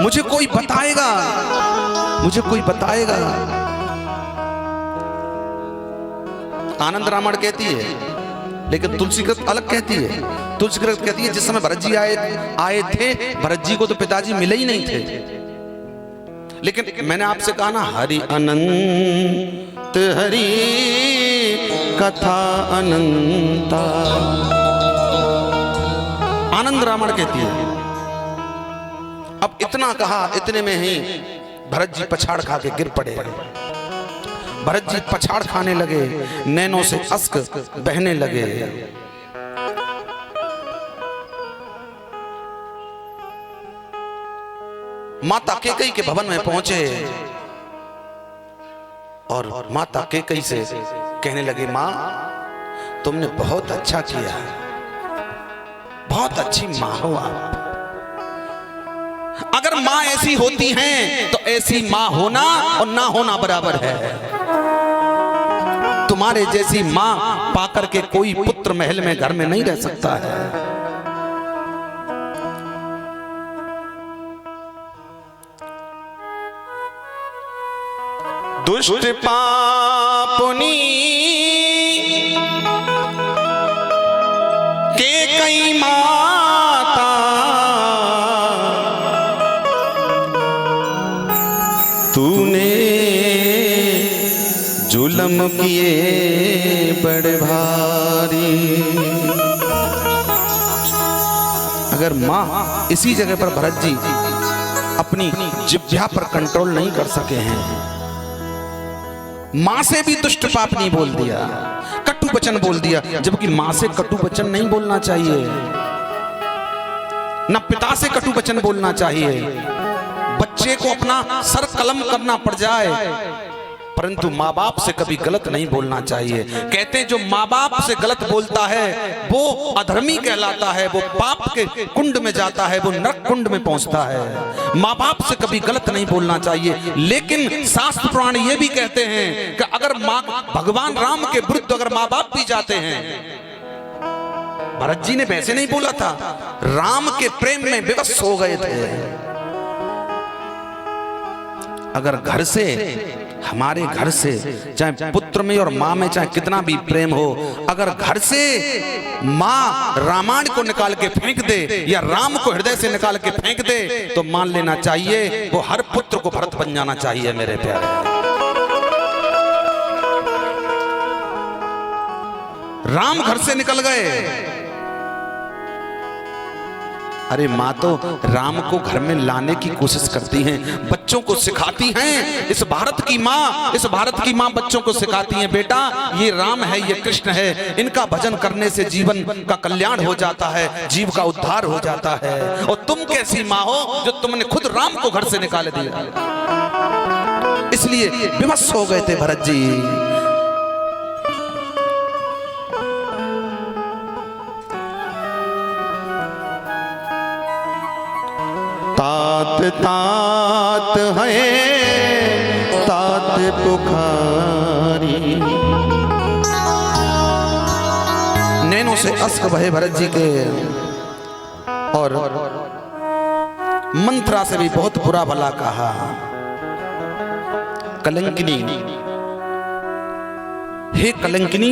मुझे कोई बताएगा, मुझे कोई बताएगा। आनंद रामायण कहती है, लेकिन तुलसीकृत अलग कहती है। तुलसीकृत कहती है जिस समय भरत जी आए थे, भरत जी को तो पिताजी मिले ही नहीं थे। लेकिन मैंने आपसे कहा ना, हरि अनंत हरि कथा अनंता, आनंद रामायण कहती है। अब इतना कहा, इतने में ही भरत जी पछाड़ खा के गिर पड़े। भरत जी पछाड़ खाने लगे, नैनों से अश्क बहने लगे। माता कैकेयी के भवन में पहुंचे और माता कैकेयी से कहने लगे, मां तुमने बहुत अच्छा किया, बहुत अच्छी मां हो आप। अगर मां ऐसी होती हैं तो ऐसी मां होना और ना होना बराबर है। तुम्हारे जैसी मां पाकर के कोई पुत्र महल में घर में नहीं रह सकता है। दुष्ट पापुनी कैकेयी माता, तूने जुल्म किए बड़े भारी। अगर मां इसी जगह पर भरत जी अपनी जिह्वा पर कंट्रोल नहीं कर सके हैं, मां से भी दुष्ट पाप नहीं बोल दिया, कटु वचन बोल दिया, जबकि मां से कटु वचन नहीं बोलना चाहिए, न पिता से कटु वचन बोलना चाहिए। बच्चे को अपना सर कलम करना पड़ जाए, परंतु माँ बाप से कभी गलत नहीं बोलना चाहिए। कहते हैं जो माँ बाप से गलत बोलता है वो अधर्मी कहलाता है, वो पाप के कुंड में जाता है, वो नरक कुंड में पहुंचता है। माँ बाप से कभी गलत नहीं बोलना चाहिए। लेकिन शास्त्र पुराण ये भी कहते हैं कि अगर भगवान राम के विरुद्ध अगर माँ बाप भी जाते हैं, भरत जी ने वैसे नहीं बोला था, राम के प्रेम में विवश हो गए थे। अगर घर से, हमारे घर से, चाहे पुत्र में और माँ में चाहे कितना भी प्रेम हो, अगर घर से माँ रामायण को निकाल के फेंक दे या राम को हृदय से निकाल के फेंक दे, तो मान लेना चाहिए वो हर पुत्र को भरत बन जाना चाहिए। मेरे प्यारे, राम घर से निकल गए, अरे माँ तो राम को घर में लाने की कोशिश करती हैं, बच्चों को सिखाती हैं। इस भारत की माँ बच्चों को सिखाती हैं, बेटा ये राम है, ये कृष्ण है, इनका भजन करने से जीवन का कल्याण हो जाता है, जीव का उद्धार हो जाता है। और तुम कैसी माँ हो जो तुमने खुद राम को घर से निकाल दिया। इसलिए विवश हो गए थे भरत जी। तात तात है तात पुकारी, नैनों से अश्क बहे भरत जी के, और मंत्रा से भी बहुत बुरा भला कहा। कलंकिनी, हे कलंकिनी,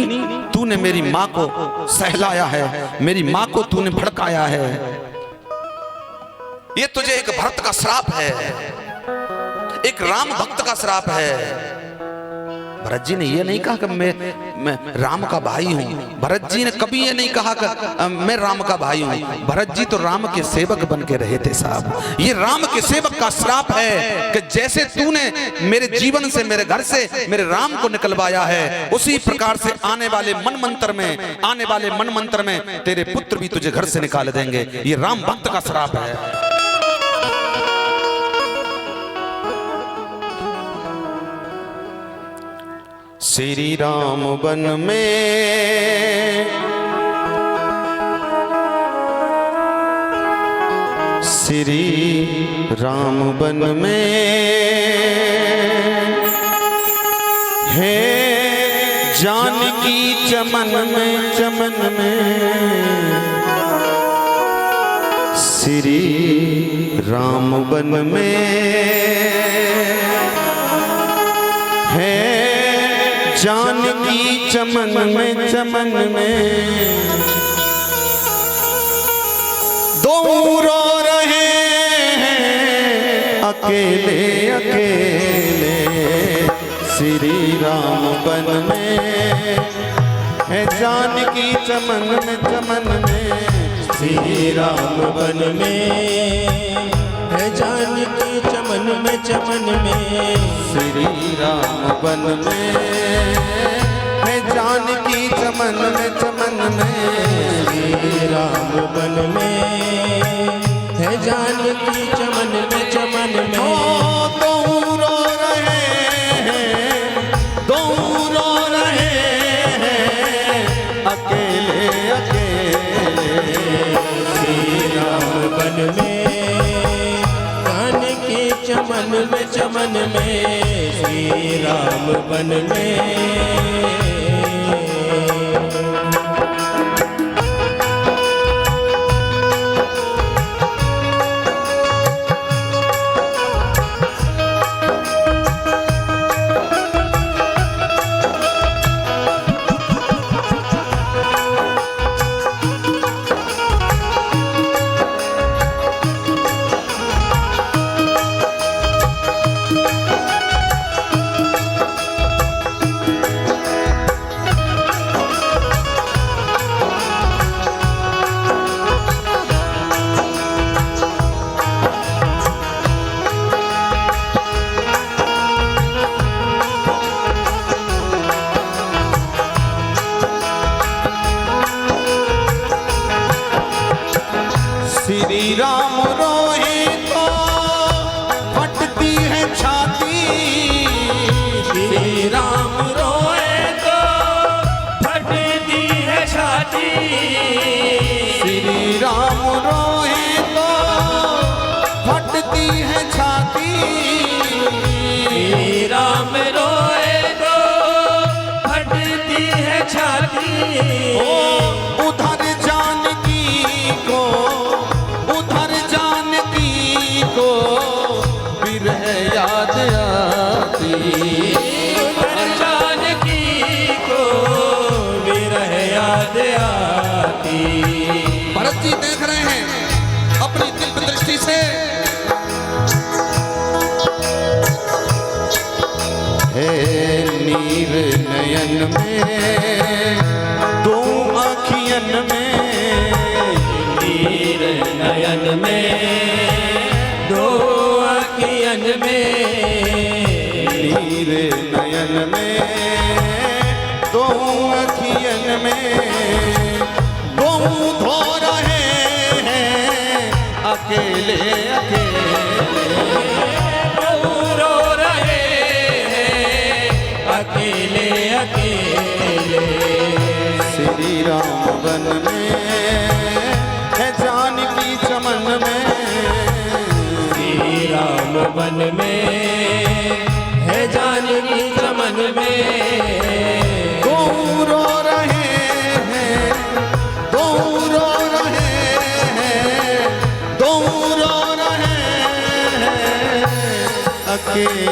तूने मेरी माँ को सहलाया है, मेरी माँ को तूने भड़काया है। ये तुझे एक भरत का श्राप है, एक राम भक्त का श्राप है। भरत जी ने ये नहीं कहा कि मैं राम का भाई हूं। भरत जी ने कभी ये नहीं कहा कि मैं राम का भाई हूं। भरत जी तो राम के सेवक बन के रहे थे साहब। ये राम के सेवक का श्राप है कि जैसे तूने मेरे जीवन से, मेरे घर से मेरे राम को निकलवाया है, उसी प्रकार से आने वाले मन मंत्र में तेरे पुत्र भी तुझे घर से निकाल देंगे। ये राम भक्त का श्राप है। श्री राम वन में, श्री राम वन में है जानकी चमन में श्री राम बन में है जानकी चमन में दो रो रहे हैं अकेले श्री राम बन में है जानकी चमन में श्री राम बन में है जानकी चमन में श्री राम बन में है जानकी चमन में श्री राम बन में है जानकी चमन में ओ दो रो रहे हैं अकेले श्री राम बन में जानकी चमन में श्री राम बन में श्री राम रोए तो फटती है छाती श्री राम रोए तो फटती है छाती श्री राम रोए तो फटती है छाती श्री राम रोए तो फटती है छाती ओ उधर जानकी को विरह याद आती जानकी को विरह याद आती। भरत जी देख रहे हैं अपनी दिव्य दृष्टि से है नीर नयन में दो आँखियन में नीर नयन में दो आँखियन में नीर नयन में दो आँखियन में दो धो रहे हैं अकेले रो रहे हैं अकेले श्री राम बन में है जानकी चमन में श्री राम बन में है जानकी चमन में दो रो रहे हैं अकेले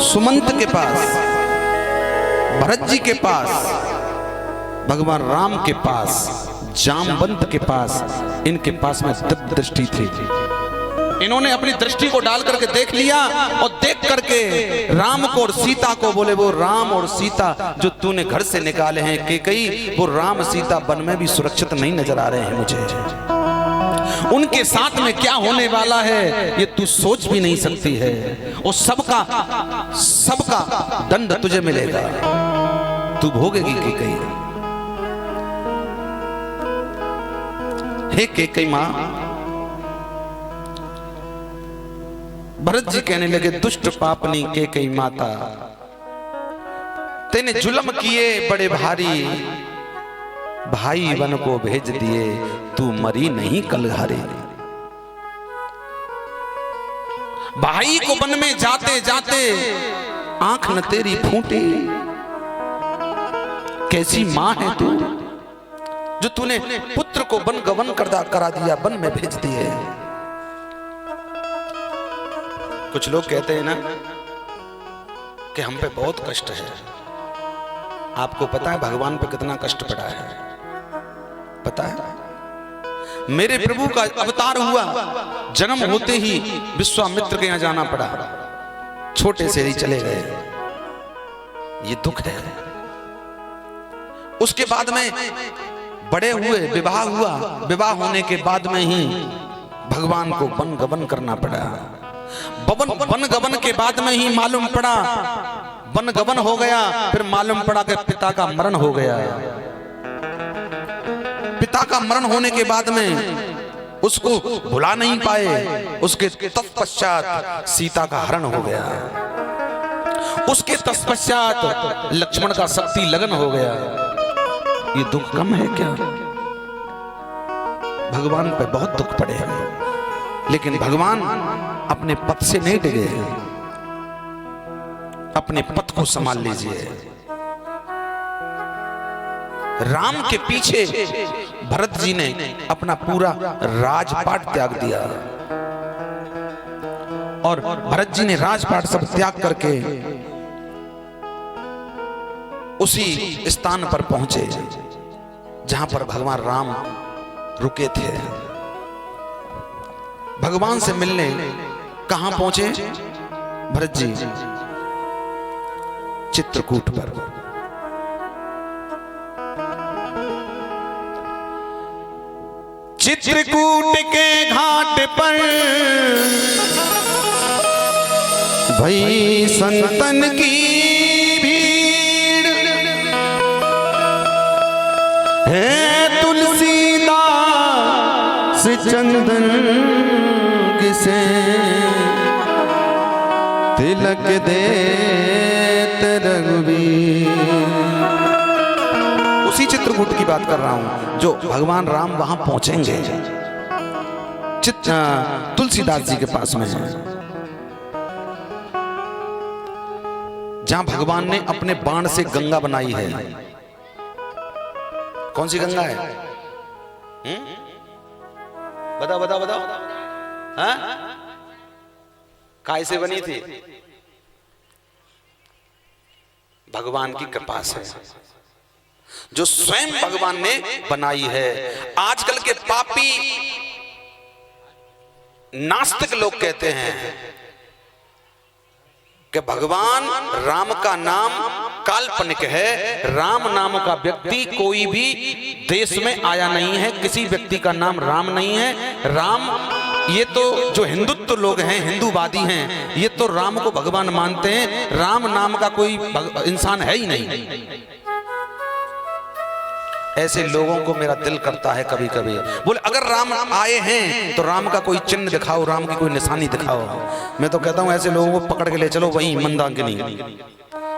सुमंत के पास, भरत जी के पास, भगवान राम के पास, जामवंत के पास, इनके पास में दिव्य दृष्टि थी। इन्होंने अपनी दृष्टि को डाल करके देख लिया और देख करके राम को और सीता को बोले, वो राम और सीता जो तूने घर से निकाले हैं केकई, वो राम सीता वन में भी सुरक्षित नहीं नजर आ रहे हैं मुझे। उनके साथ में क्या होने वाला है ये तू सोच भी नहीं सकती है। और सबका दंड तुझे मिलेगा, तू भोगेगी केकई। हे केकई मां, भरत जी कहने लगे, दुष्ट पापनी केकई माता, तेने जुल्म किए बड़े भारी, भाई वन को भेज दिए, तू मरी नहीं कलघारी। भाई को वन में जाते जाते आंख न तेरी फूटी। कैसी मां है तू जो तूने पुत्र को वन गवन करा दिया, वन में भेज दिए। कुछ लोग कहते हैं ना कि हम पे बहुत कष्ट है। आपको पता है भगवान पे कितना कष्ट पड़ा है? पता है? मेरे प्रभु का अवतार हुआ, जन्म होते ही विश्वामित्र के यहां जाना पड़ा, छोटे से ही चले गए। ये दुख है। उसके बाद में बड़े हुए, विवाह हुआ, विवाह होने के बाद में ही भगवान को वन गवन करना पड़ा। वन गवन के बाद में ही मालूम पड़ा, वन गवन हो गया, फिर मालूम पड़ा कि पिता का मरण हो गया। पिता का मरण होने के बाद में उसको भुला नहीं पाए। उसके तत्पश्चात सीता का हरण हो गया। उसके तत्पश्चात लक्ष्मण का शक्ति लगन हो गया। ये दुख कम है क्या? भगवान पे बहुत दुख पड़े हैं, लेकिन भगवान अपने पथ से नहीं डिगे। अपने पथ को संभाल लीजिए। राम के पीछे भरत जी ने अपना पूरा राजपाट त्याग दिया, और भरत जी ने राजपाट सब त्याग करके उसी स्थान पर पहुंचे जहां पर भगवान राम रुके थे। भगवान से मिलने कहां पहुंचे भरत जी? चित्रकूट पर। चित्रकूट के घाट पर भई संतन की भीड़ है। तुलसीदास चंदन किसे तिलक दे रघुवीर। उसी चित्रकूट की बात कर रहा हूं जो भगवान राम वहां पहुंचेंगे, तुलसीदास जी के पास में है, जहां भगवान ने अपने बाण से गंगा बनाई है। कौन सी गंगा है? बताओ बताओ बताओ। हाँ? काय से बनी थी? भगवान की कृपा से, जो स्वयं भगवान ने बनाई है। आजकल के पापी नास्तिक लोग कहते हैं कि भगवान राम का नाम काल्पनिक है। राम नाम का व्यक्ति कोई भी देश में आया नहीं है, किसी व्यक्ति का नाम राम नहीं है। राम, ये तो जो हिंदुत्व लोग हैं, हिंदूवादी हैं, ये तो राम को भगवान मानते हैं। राम नाम का कोई इंसान है ही नहीं। ऐसे लोगों को मेरा दिल करता है कभी कभी, बोले अगर राम आए हैं तो राम का कोई चिन्ह दिखाओ, राम की कोई निशानी दिखाओ। मैं तो कहता हूं ऐसे लोगों को पकड़ के ले चलो वहीं मंदाकिनी,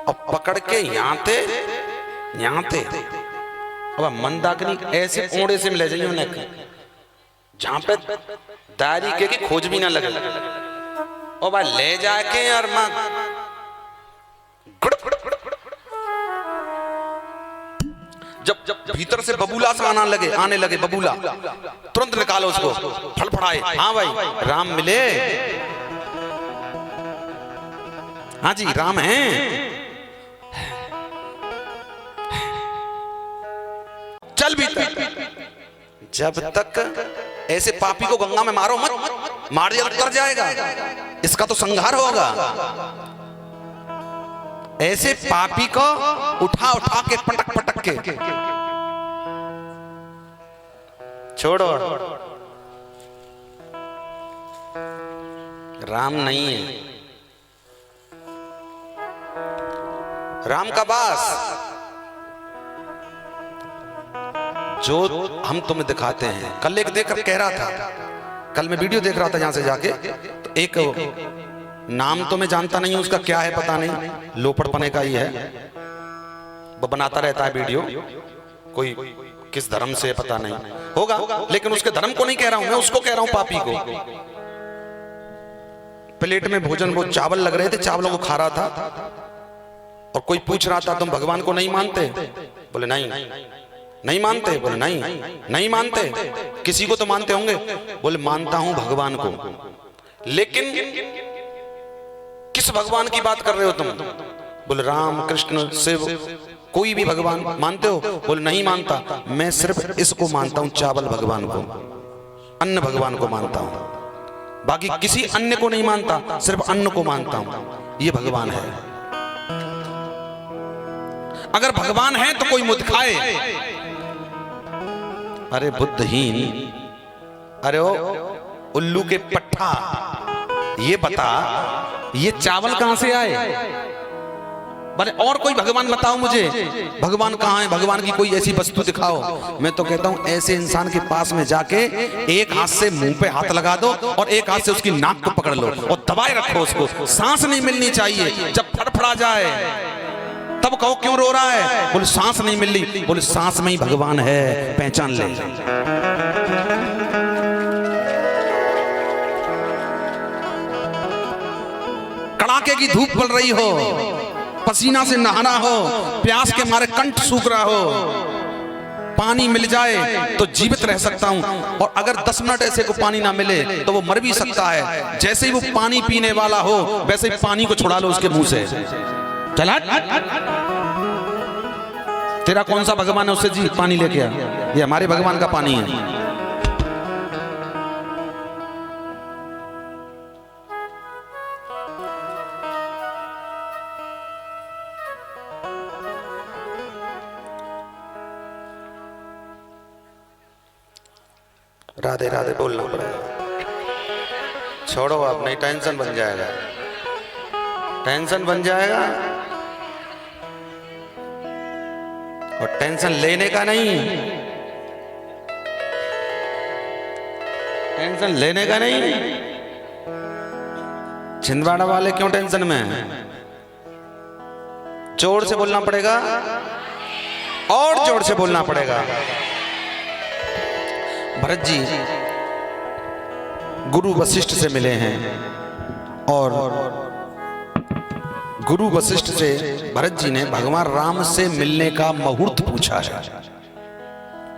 और पकड़ के यहाँ थे अब मंदाकिनी ऐसे ओड़े से ले जाइए उन्हें, जहां पे दारी के की खोज भी ना लगे, और भाई ले जाके और मां जब भीतर से बबूला सा आने लगे बबूला, तुरंत निकालो उसको, फड़फड़ाए। हाँ भाई राम मिले, हाँ जी राम हैं। चल भीतर। जब तक ऐसे पापी को गंगा में मारो मत, मार दिया तो कर जाएगा, इसका तो संहार होगा। ऐसे पापी को उठा उठा के पटक पटक के छोड़ो। राम नहीं है, राम का बास जो हम तुम्हें दिखाते हैं। कल एक देखकर कह रहा था, कल मैं वीडियो देख रहा था यहां से जाके, तो एक नाम तो मैं जानता नहीं हूं उसका क्या है पता नहीं, लोपड़पने का ही है, वो बनाता रहता है वीडियो, कोई किस धर्म से पता नहीं होगा, लेकिन उसके धर्म को नहीं कह रहा हूं मैं, उसको कह रहा हूं पापी को। प्लेट में भोजन, वो चावल लग रहे थे, चावलों को खा रहा था और कोई पूछ रहा था तुम भगवान को नहीं मानते? बोले नहीं। नहीं मानते? बोले नहीं। नहीं मानते? किसी को तो मानते होंगे? बोले मानता हूं भगवान को। लेकिन किस भगवान की बात कर रहे हो तुम? बोले राम कृष्ण शिव, कोई भी भगवान मानते हो? बोले नहीं मानता, मैं सिर्फ इसको मानता हूं, चावल भगवान को, अन्न भगवान को मानता हूं, बाकी किसी अन्य को नहीं मानता, सिर्फ अन्न को मानता हूं, ये भगवान है। अगर भगवान है तो कोई मुझ खाए। अरे बुद्धहीन, अरे ओ उल्लू के पट्टा, ये बता ये चावल कहां से आए? बोले और कोई भगवान बताओ मुझे, भगवान कहां है, भगवान की कोई ऐसी वस्तु दिखाओ। मैं तो कहता हूं ऐसे इंसान के पास में जाके एक हाथ से मुंह पे हाथ लगा दो और एक हाथ से उसकी नाक को पकड़ लो और दबाए रखो उसको, सांस नहीं मिलनी चाहिए। जब फड़फड़ा जाए तब कहो क्यों रो रहा है? बोले सांस नहीं मिल रही। बोले सांस में ही भगवान है, पहचान ले। कड़ाके की धूप पड़ रही हो, पसीना से नहाना हो, प्यास के मारे कंठ सूख रहा हो, पानी मिल जाए तो जीवित रह सकता हूं, और अगर 10 मिनट ऐसे को पानी ना मिले तो वो मर भी सकता है। जैसे ही वो पानी पीने वाला हो वैसे ही पानी को छुड़ा लो उसके मुंह से। चला तेरा कौन सा भगवान है, उससे जी पानी लेके आ, ये हमारे भगवान का पानी है। राधे राधे बोलना पड़ेगा। छोड़ो अब, नहीं टेंशन बन जाएगा, टेंशन बन जाएगा। और टेंशन लेने का नहीं, टेंशन लेने का नहीं। छिंदवाड़ा वाले क्यों टेंशन में हैं? जोर से बोलना पड़ेगा और जोर से बोलना पड़ेगा। भरत जी गुरु वशिष्ठ से मिले हैं और गुरु वशिष्ठ से भरत जी ने भगवान राम से मिलने का मुहूर्त पूछा है।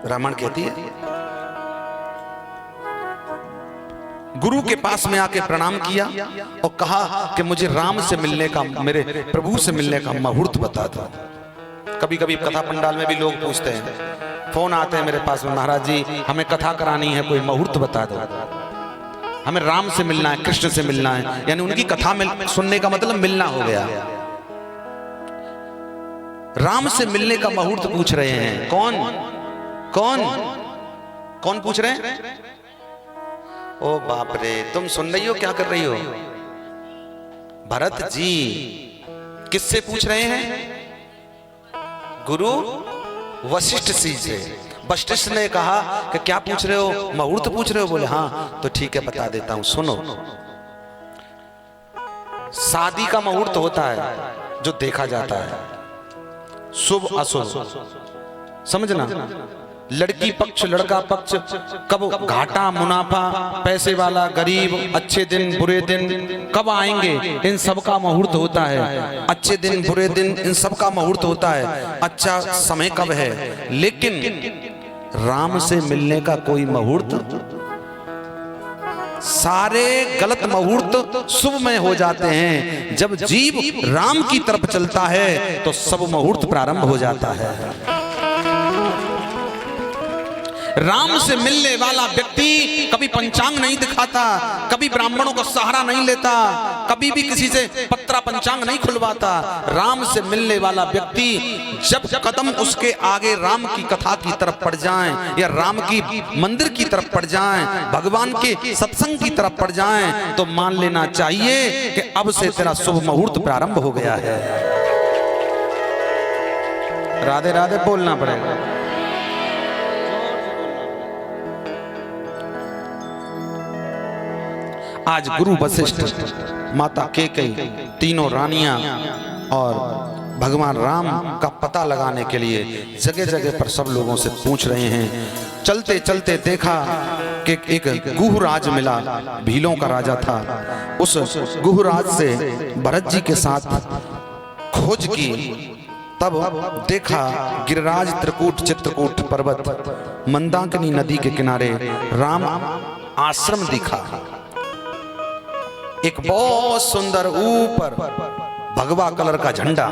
रामायण कहती है गुरु के पास में आके प्रणाम किया और कहा कि मुझे राम से मिलने का, मेरे प्रभु से मिलने का मुहूर्त बता दो। कभी कभी कथा पंडाल में भी लोग पूछते हैं, फोन आते हैं मेरे पास में, महाराज जी हमें कथा करानी है, कोई मुहूर्त बता दो, हमें राम से मिलना है, कृष्ण से मिलना है। यानी उनकी कथा सुनने का मतलब मिलना हो गया। राम से मिलने का मुहूर्त पूछ रहे हैं। कौन कौन कौन पूछ रहे हैं? ओ बाप रे, तुम सुन रही हो, क्या कर रही हो? भरत जी किससे पूछ रहे हैं? गुरु वशिष्ठ जी से। वशिष्ठ ने कहा कि क्या पूछ रहे हो, मुहूर्त पूछ रहे हो? बोले हाँ। तो ठीक है बता देता हूं, सुनो। शादी का मुहूर्त होता है जो देखा जाता है, शुभ अशुभ, समझना। लड़की पक्ष लड़का पक्ष, कब घाटा मुनाफा, पैसे वाला गरीब, अच्छे दिन बुरे दिन कब आएंगे, इन सब का मुहूर्त होता है। अच्छे दिन बुरे दिन इन सब का मुहूर्त होता है। अच्छा समय कब है, लेकिन राम से मिलने का कोई मुहूर्त, सारे गलत मुहूर्त शुभ में हो जाते हैं। जब जीव राम की तरफ चलता है तो सब मुहूर्त प्रारंभ हो जाता है। राम से मिलने वाला व्यक्ति कभी पंचांग नहीं दिखाता, कभी ब्राह्मणों का सहारा नहीं लेता, कभी भी किसी से पत्रा पंचांग नहीं खुलवाता। राम से मिलने वाला व्यक्ति जब कदम उसके आगे राम की कथा की तरफ पड़ जाएं या राम की मंदिर की तरफ पड़ जाएं, भगवान के सत्संग की तरफ पड़ जाएं, तो मान लेना चाहिए कि अब से तेरा शुभ मुहूर्त प्रारंभ हो गया है। राधे राधे बोलना पड़ेगा। आज गुरु वशिष्ठ, माता कैकेयी, तीनों रानियां और भगवान राम का पता लगाने के लिए जगह जगह पर सब लोगों से पूछ रहे हैं। चलते चलते देखा कि एक गुहराज मिला, भीलों का राजा था। उस गुहराज से भरत जी के साथ खोज की, तब देखा गिरिराज त्रिकूट चित्रकूट पर्वत मंदाकिनी नदी के किनारे राम आश्रम दिखा। एक बहुत सुंदर ऊपर भगवा कलर का झंडा,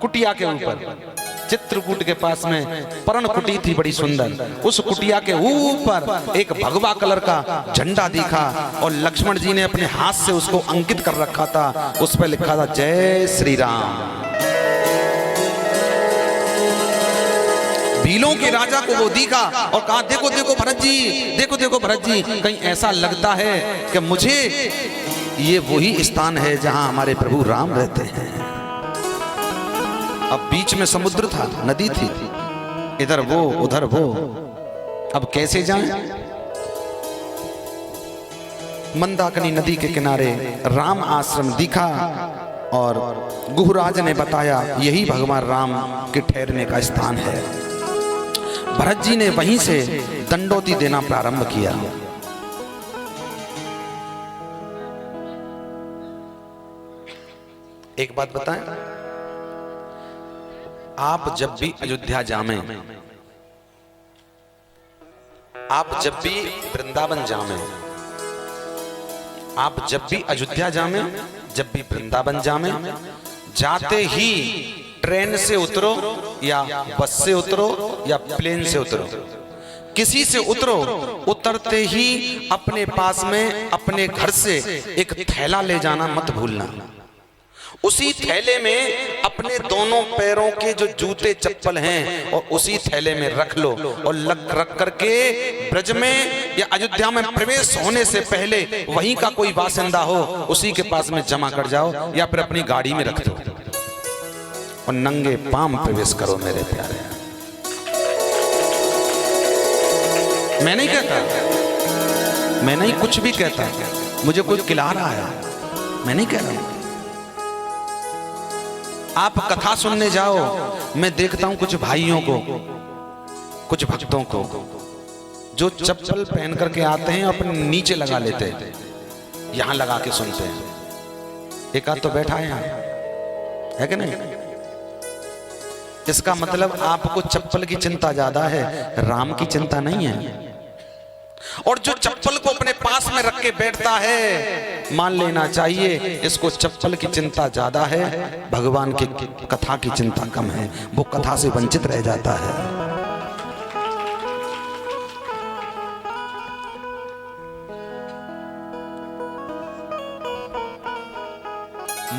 कुटिया के ऊपर, चित्रकूट के पास में पर्ण कुटी थी बड़ी सुंदर, उस कुटिया के ऊपर एक भगवा कलर का झंडा दिखा और लक्ष्मण जी ने अपने हाथ से उसको अंकित कर रखा था। उस पर लिखा था जय श्री राम। भीलों के राजा को वो दिखा और कहा देखो देखो भरत जी, देखो देखो भरत जी, कहीं ऐसा लगता है कि मुझे ये वही स्थान है जहां हमारे प्रभु राम रहते हैं। अब बीच में समुद्र था, नदी थी, इधर वो उधर वो, अब कैसे जाएं? मंदाकिनी नदी के किनारे राम आश्रम दिखा और गुहराज ने बताया यही भगवान राम के ठहरने का स्थान है। भरत जी ने वहीं से दंडोती देना प्रारंभ किया। एक बात बताएं, आप जब भी अयोध्या जामें, आप जब भी वृंदावन जामें, आप जब भी अयोध्या जामें, जब भी वृंदावन जामें, जाते ही ट्रेन से उतरो या बस से उतरो या प्लेन से उतरो, किसी से उतरो, उतरते ही अपने पास में अपने घर से एक थैला ले जाना मत भूलना। उसी थैले में अपने दोनों पैरों के जो जूते चप्पल हैं और उसी थैले में रख लो और रख करके ब्रज में या अयोध्या में प्रवेश होने से पहले वहीं का कोई बासिंदा हो उसी के पास में जमा कर जाओ या फिर अपनी गाड़ी में रख दो और नंगे पांव प्रवेश करो मेरे प्यारे। मैं नहीं कहता, मैं नहीं कुछ भी कहता, मुझे कोई खिला रहा है, मैं नहीं कह रहा। आप कथा सुनने जाओ, मैं देखता हूं कुछ भाइयों को, कुछ भक्तों को जो चप्पल पहन करके आते हैं अपने नीचे लगा लेते हैं, यहां लगा के सुनते हैं। एक आध तो बैठा है यहां, है कि नहीं? इसका मतलब आपको चप्पल की चिंता ज्यादा है, राम की चिंता नहीं है। और जो चप्पल को अपने पास में रख के बैठता है, मान लेना चाहिए इसको चप्पल की चिंता ज्यादा है, भगवान की कथा की चिंता कम है, वो कथा से वंचित रह जाता है।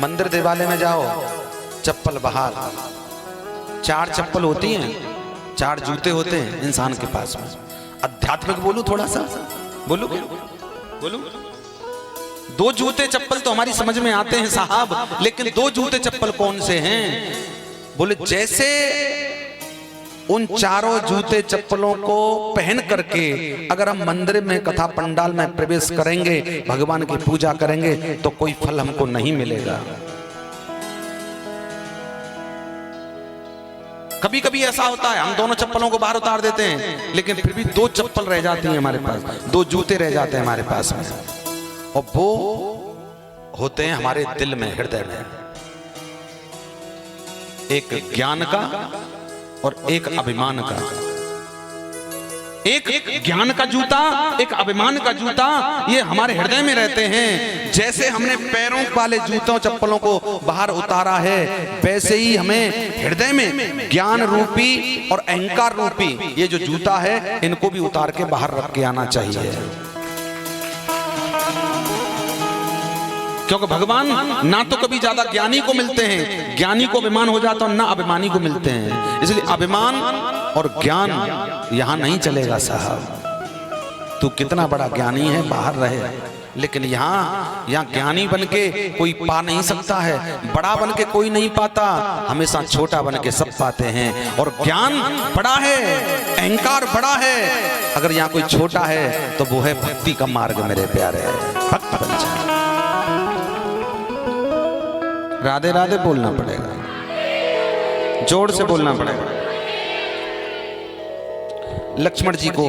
मंदिर देवालय में जाओ, चप्पल बाहर, 4 चप्पल होती हैं, 4 जूते होते हैं इंसान के पास में। आध्यात्मिक बोलूं थोड़ा सा, बोलूं 2 जूते चप्पल तो हमारी समझ में आते हैं साहब, लेकिन 2 जूते चप्पल कौन से हैं? बोले जैसे उन 4 जूते चप्पलों को पहन करके अगर हम मंदिर में कथा पंडाल में प्रवेश करेंगे, भगवान की पूजा करेंगे तो कोई फल हमको नहीं मिलेगा। कभी कभी ऐसा होता है हम दोनों चप्पलों को बाहर उतार देते हैं, लेकिन फिर भी 2 चप्पल रह जाती हैं हमारे पास, 2 जूते रह जाते हैं हमारे पास में, और वो होते हैं हमारे दिल में, हृदय में, एक ज्ञान का और एक अभिमान का। एक ज्ञान का जूता, एक अभिमान का जूता, ये हमारे हृदय में रहते हैं। जैसे हमने पैरों वाले जूतों चप्पलों को बाहर उतारा है, वैसे ही हमें हृदय में ज्ञान रूपी और अहंकार रूपी ये जो जूता है, इनको भी उतार के बाहर रख के आना चाहिए। क्योंकि भगवान ना तो कभी ज्यादा ज्ञानी को मिलते हैं, ज्ञानी को अभिमान हो जाता है, ना अभिमानी को मिलते हैं। इसलिए अभिमान और ज्ञान यहां नहीं चलेगा साहब। तू कितना बड़ा ज्ञानी है बाहर रहे, लेकिन यहाँ ज्ञानी बन के कोई पा नहीं सकता है, बड़ा बन के कोई नहीं पाता, हमेशा छोटा बन के सब पाते हैं। और ज्ञान बड़ा है, अहंकार बड़ा है, अगर यहाँ कोई छोटा है तो वो है भक्ति का मार्ग मेरे प्यारे, भक्त बन जाए। राधे राधे बोलना पड़ेगा, जोर से बोलना पड़ेगा। लक्ष्मण जी को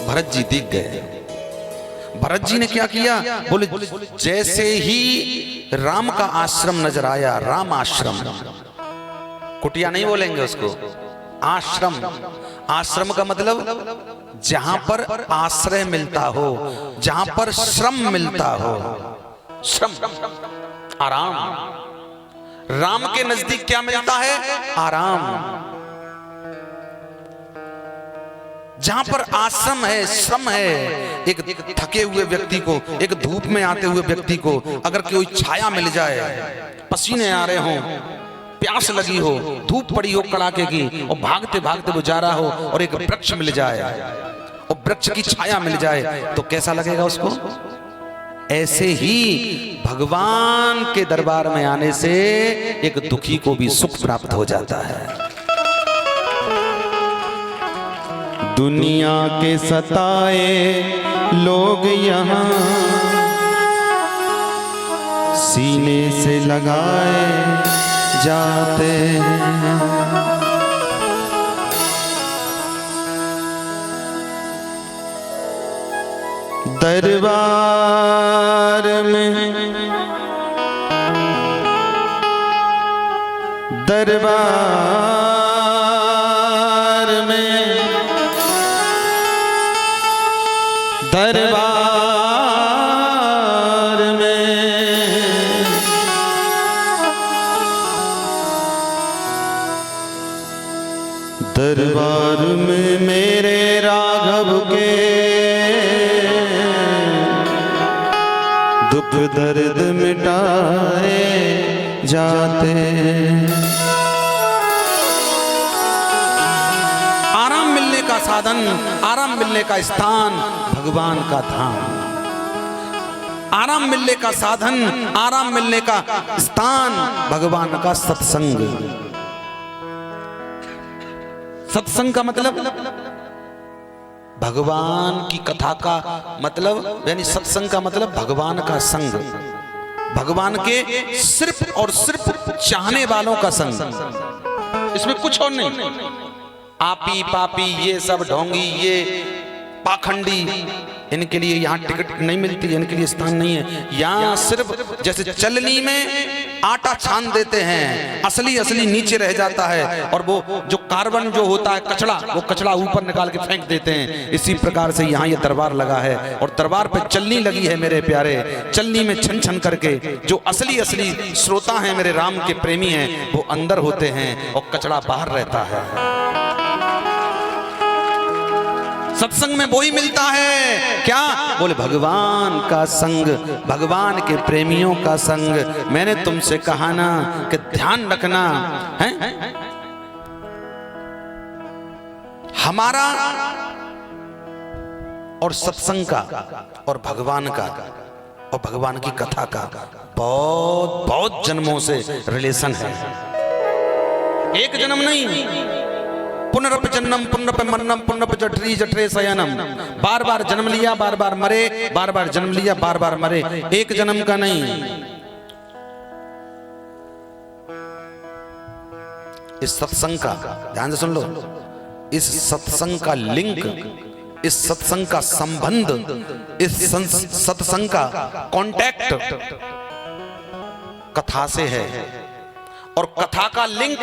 भरत जी दिख गए। भरत जी ने क्या किया, बोले जैसे ही राम का आश्रम नजर आया, राम आश्रम, कुटिया नहीं बोलेंगे उसको, आश्रम। आश्रम का मतलब जहां पर आश्रय मिलता हो, जहां पर श्रम मिलता हो, श्रम, आराम। राम के नजदीक क्या मिलता है, आराम। जहां पर आश्रम है, श्रम है, एक थके हुए व्यक्ति को, एक धूप में आते हुए व्यक्ति को अगर कोई छाया मिल जाए, पसीने आ रहे हों, प्यास लगी हो, धूप पड़ी हो कड़ाके की, और भागते भागते वो जा रहा हो और एक वृक्ष मिल जाए और वृक्ष की छाया मिल जाए तो कैसा लगेगा उसको। ऐसे ही भगवान के दरबार में आने से एक दुखी को भी सुख प्राप्त हो जाता है। दुनिया के सताए लोग यहाँ सीने से लगाए जाते हैं। दरबार में दरबार में दरबार में दरबार में मेरे राघव के दुख दर्द मिटाए जाते हैं। आराम मिलने का साधन, आराम मिलने का स्थान भगवान का धाम। आराम मिलने का साधन, आराम मिलने का स्थान भगवान का सत्संग। सत्संग का मतलब भगवान की कथा का मतलब, यानी सत्संग का मतलब भगवान का संग, भगवान के सिर्फ और सिर्फ चाहने वालों का संग, इसमें कुछ और नहीं। आपी पापी ये सब ढोंगी, ये पाखंडी, इनके लिए यहाँ टिकट नहीं मिलती, इनके लिए स्थान नहीं है। यहाँ सिर्फ जैसे चलनी में आटा छान देते हैं, असली असली नीचे रह जाता है, और वो जो कार्बन जो होता है कचड़ा, वो कचड़ा ऊपर निकाल के फेंक देते हैं। इसी प्रकार से यहाँ ये दरबार लगा है, और दरबार पे चलनी लगी है मेरे प्यारे। चलनी में छन छन करके जो असली असली श्रोता हैं, मेरे राम के प्रेमी हैं, वो अंदर होते हैं और कचड़ा बाहर रहता है। सत्संग में वही मिलता है, क्या बोले, भगवान का संग, भगवान के प्रेमियों का संग। मैंने तुमसे कहा ना कि ध्यान रखना है, हमारा और सत्संग का और भगवान का और भगवान की कथा का बहुत बहुत जन्मों से रिलेशन है। एक जन्म नहीं, पुनरपि जन्म पुनरपि मरणम पुनरपि जठरी जठरे शयनम। बार बार जन्म लिया, बार बार मरे, बार बार जन्म लिया, बार बार मरे। एक जन्म का नहीं। इस सत्संग का ध्यान से सुन लो, इस सत्संग का लिंक, इस सत्संग का संबंध, इस सत्संग का कांटेक्ट कथा से है। और कथा का लिंक,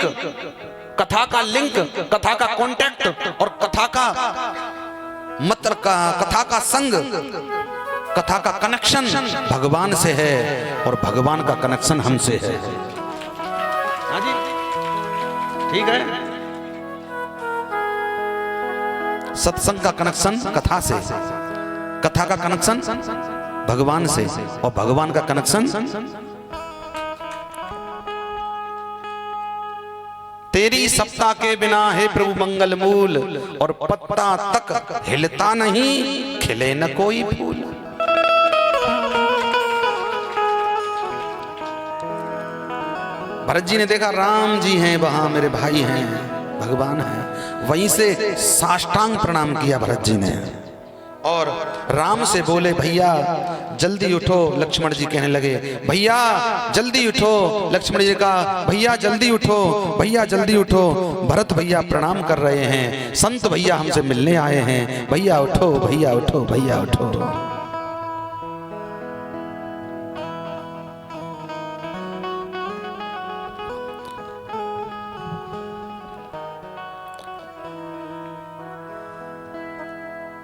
कथा का लिंक, कथा का कांटेक्ट और कथा का मतलब कथा का संग, कथा का कनेक्शन भगवान से है, और भगवान का कनेक्शन हमसे है। हाँ जी, ठीक है। सत्संग का कनेक्शन कथा से, कथा का कनेक्शन भगवान से, और भगवान का कनेक्शन तेरी सत्ता के बिना है प्रभु मंगल मूल, और पत्ता तक हिलता नहीं, खिले न कोई फूल। भरत जी ने देखा राम जी हैं वहां, मेरे भाई हैं, भगवान हैं, वहीं से साष्टांग प्रणाम किया भरत जी ने। और राम से बोले भैया जल्दी उठो। लक्ष्मण जी कहने लगे भैया जल्दी उठो। लक्ष्मण जी कहा भैया जल्दी उठो, भैया जल्दी उठो। भरत भैया प्रणाम कर रहे हैं, संत भैया हमसे मिलने आए हैं, भैया उठो, भैया उठो, भैया उठो।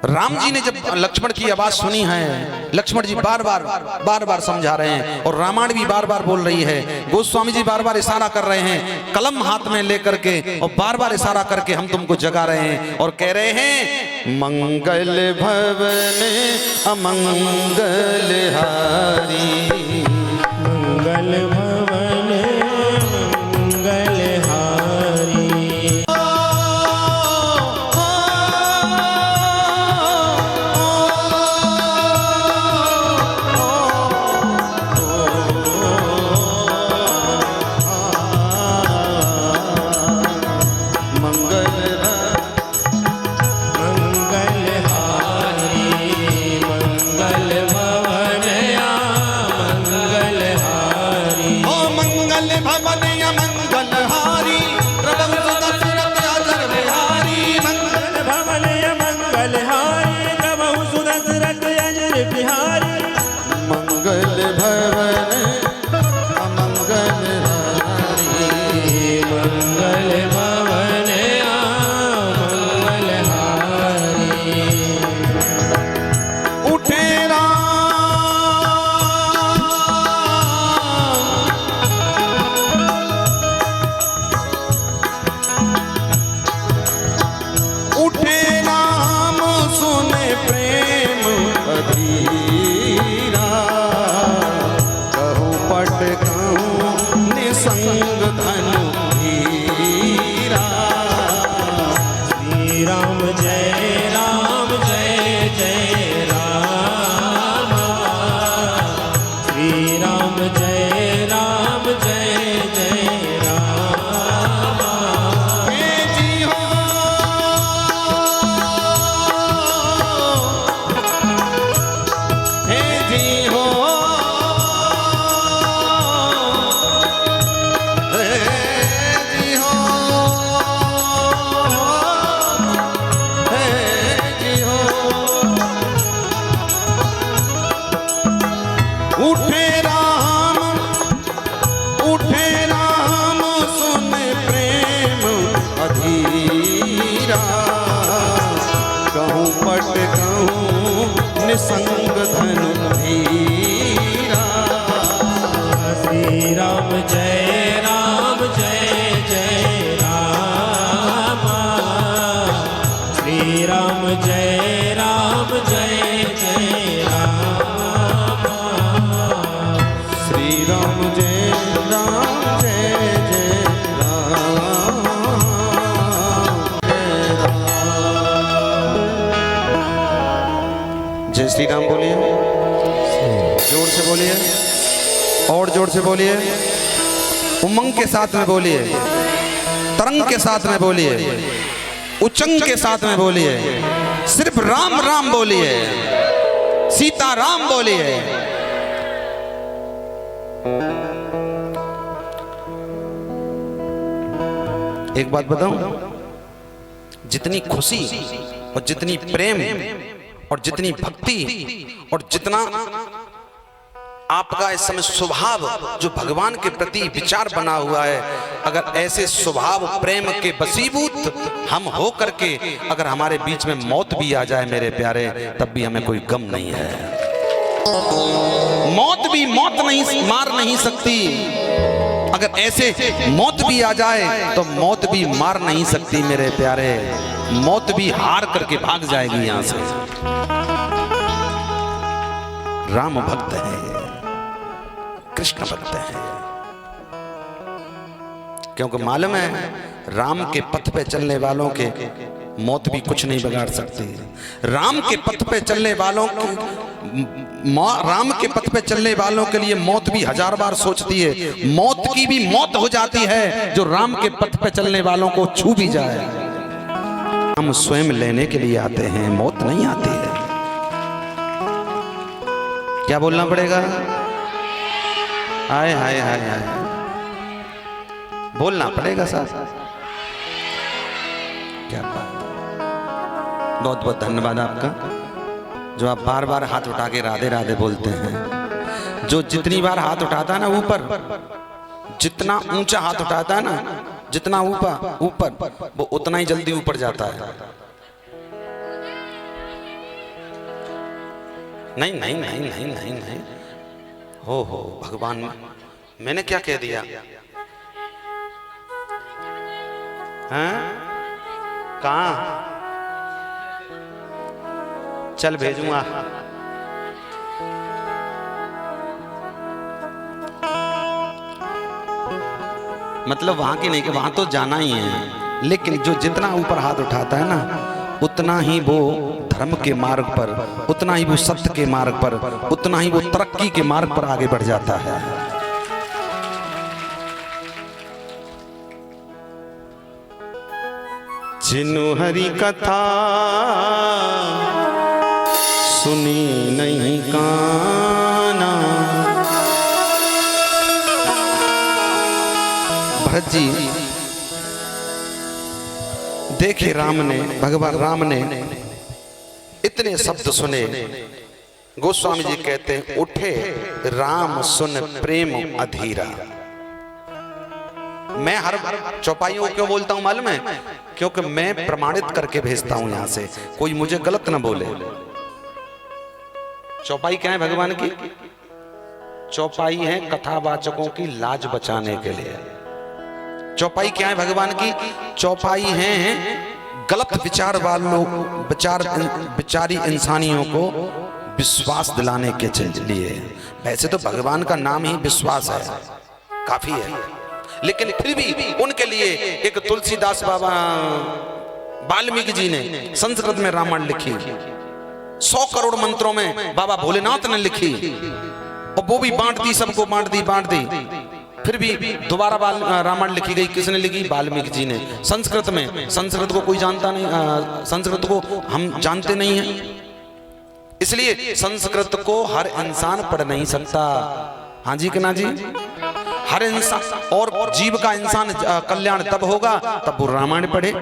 राम जी ने जब लक्ष्मण की आवाज सुनी है, लक्ष्मण जी बार बार समझा रहे हैं और रामायण भी बार बार बोल रही है। गोस्वामी जी बार बार इशारा कर रहे हैं कलम हाथ में लेकर के, और बार बार इशारा करके हम तुमको जगा रहे हैं और कह रहे हैं मंगल भवन अमंगल हारी, मंगल भवन मंगल हारी। संग धनु धीरा। श्री राम जय राम जय जय राम, श्री राम जय राम जय जय राम, श्री राम जय राम जय जय राम, जय श्री राम बोलिए, जोर से बोलिए और जोर से बोलिए, उमंग के साथ में बोलिए, तरंग के साथ में बोलिए, उचंग के साथ में बोलिए, सिर्फ राम राम बोलिए, सीता राम बोलिए। एक बात बताऊं, जितनी खुशी और जितनी प्रेम और जितनी भक्ति और जितना आपका इस समय स्वभाव जो भगवान के प्रति विचार बना हुआ है, अगर ऐसे स्वभाव प्रेम के वशीभूत हम हो करके अगर हमारे बीच में मौत भी आ जाए मेरे प्यारे, तब भी हमें कोई गम नहीं है। मौत भी मौत नहीं मार नहीं सकती। अगर ऐसे मौत भी आ जाए तो मौत भी मार नहीं सकती मेरे प्यारे, मौत भी हार करके भाग जाएगी यहां से। राम भक्त है, कृष्ण भक्त है, क्योंकि मालूम है राम के पथ पे चलने वालों के मौत भी कुछ नहीं बिगाड़ सकती। राम के पथ पे चलने वालों राम के पथ पे चलने वालों के लिए मौत भी 1000 बार सोचती है। मौत की भी मौत हो जाती है जो राम के पथ पे चलने वालों को छू भी जाए। हम स्वयं लेने के लिए आते हैं, मौत नहीं आती है। क्या बोलना पड़ेगा? हाय हाय हाय हाय, बोलना पड़ेगा साहब। क्या बात, बहुत बहुत धन्यवाद आपका, जो आप बार बार हाथ उठा के राधे राधे बोलते हैं। जो जितनी बार हाथ उठाता है ना ऊपर, जितना ऊंचा हाथ उठाता है ना, जितना ऊपर ऊपर, वो उतना ही जल्दी ऊपर जाता है। नहीं नहीं नहीं नहीं नहीं नहीं, हो भगवान, मैंने क्या कह दिया? हैं? कहाँ? चल भेजूंगा। मतलब वहां की नहीं, कि वहां तो जाना ही है, लेकिन जो जितना ऊपर हाथ उठाता है ना, उतना ही वो धर्म के मार्ग पर, उतना ही वो सत्य के मार्ग पर, उतना ही वो तरक्की के मार्ग पर आगे बढ़ जाता है। जिनु हरि कथा सुनी नहीं काना। भरत जी देखे, राम ने, भगवान राम ने इतने शब्द सुने। गोस्वामी जी कहते हैं, उठे राम सुन प्रेम अधीरा। मैं हर चौपाइयों को क्यों बोलता हूं मालूम है? क्योंकि मैं प्रमाणित करके भेजता हूं यहां से, कोई मुझे गलत ना बोले। चौपाई क्या है भगवान की? चौपाई है कथावाचकों की लाज बचाने के लिए। चौपाई क्या है भगवान की? चौपाई है गलत विचार वालों, विचारी इंसानियों को विश्वास दिलाने के लिए। वैसे तो भगवान का नाम ही विश्वास है, काफी है, लेकिन फिर भी उनके लिए एक तुलसीदास बाबा, वाल्मीकि जी ने संस्कृत में रामायण लिखी, 100 करोड़ मंत्रों में बाबा भोलेनाथ ने लिखी, और वो भी बांट दी, सबको बांट दी। फिर भी दोबारा रामायण लिखी गई। किसने लिखी? वाल्मीकि जी ने, संस्कृत में। संस्कृत को कोई जानता नहीं, संस्कृत को हम जानते नहीं हैं, इसलिए संस्कृत को हर इंसान पढ़ नहीं सकता। हाँ जी कि ना जी? हर इंसान, और जीव का इंसान कल्याण तब होगा तब वो रामायण पढ़े,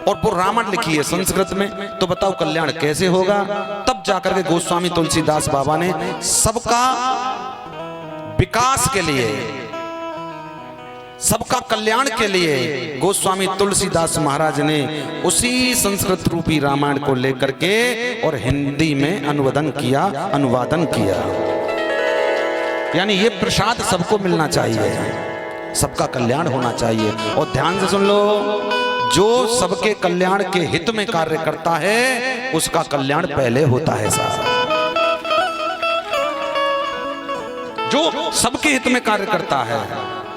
और वो रामायण लिखी है संस्कृत में, तो बताओ कल्याण कैसे होगा? तब जाकर के गोस्वामी तुलसीदास बाबा ने सबका विकास के लिए, सबका कल्याण के लिए, गोस्वामी तुलसीदास महाराज ने उसी संस्कृत रूपी रामायण को लेकर के और हिंदी में अनुवादन किया। यानी ये प्रसाद सबको मिलना चाहिए, सबका कल्याण होना चाहिए। और ध्यान से सुन लो, जो सबके कल्याण के हित में कार्य करता है उसका कल्याण पहले होता है साहब। जो सबके हित में कार्य करता है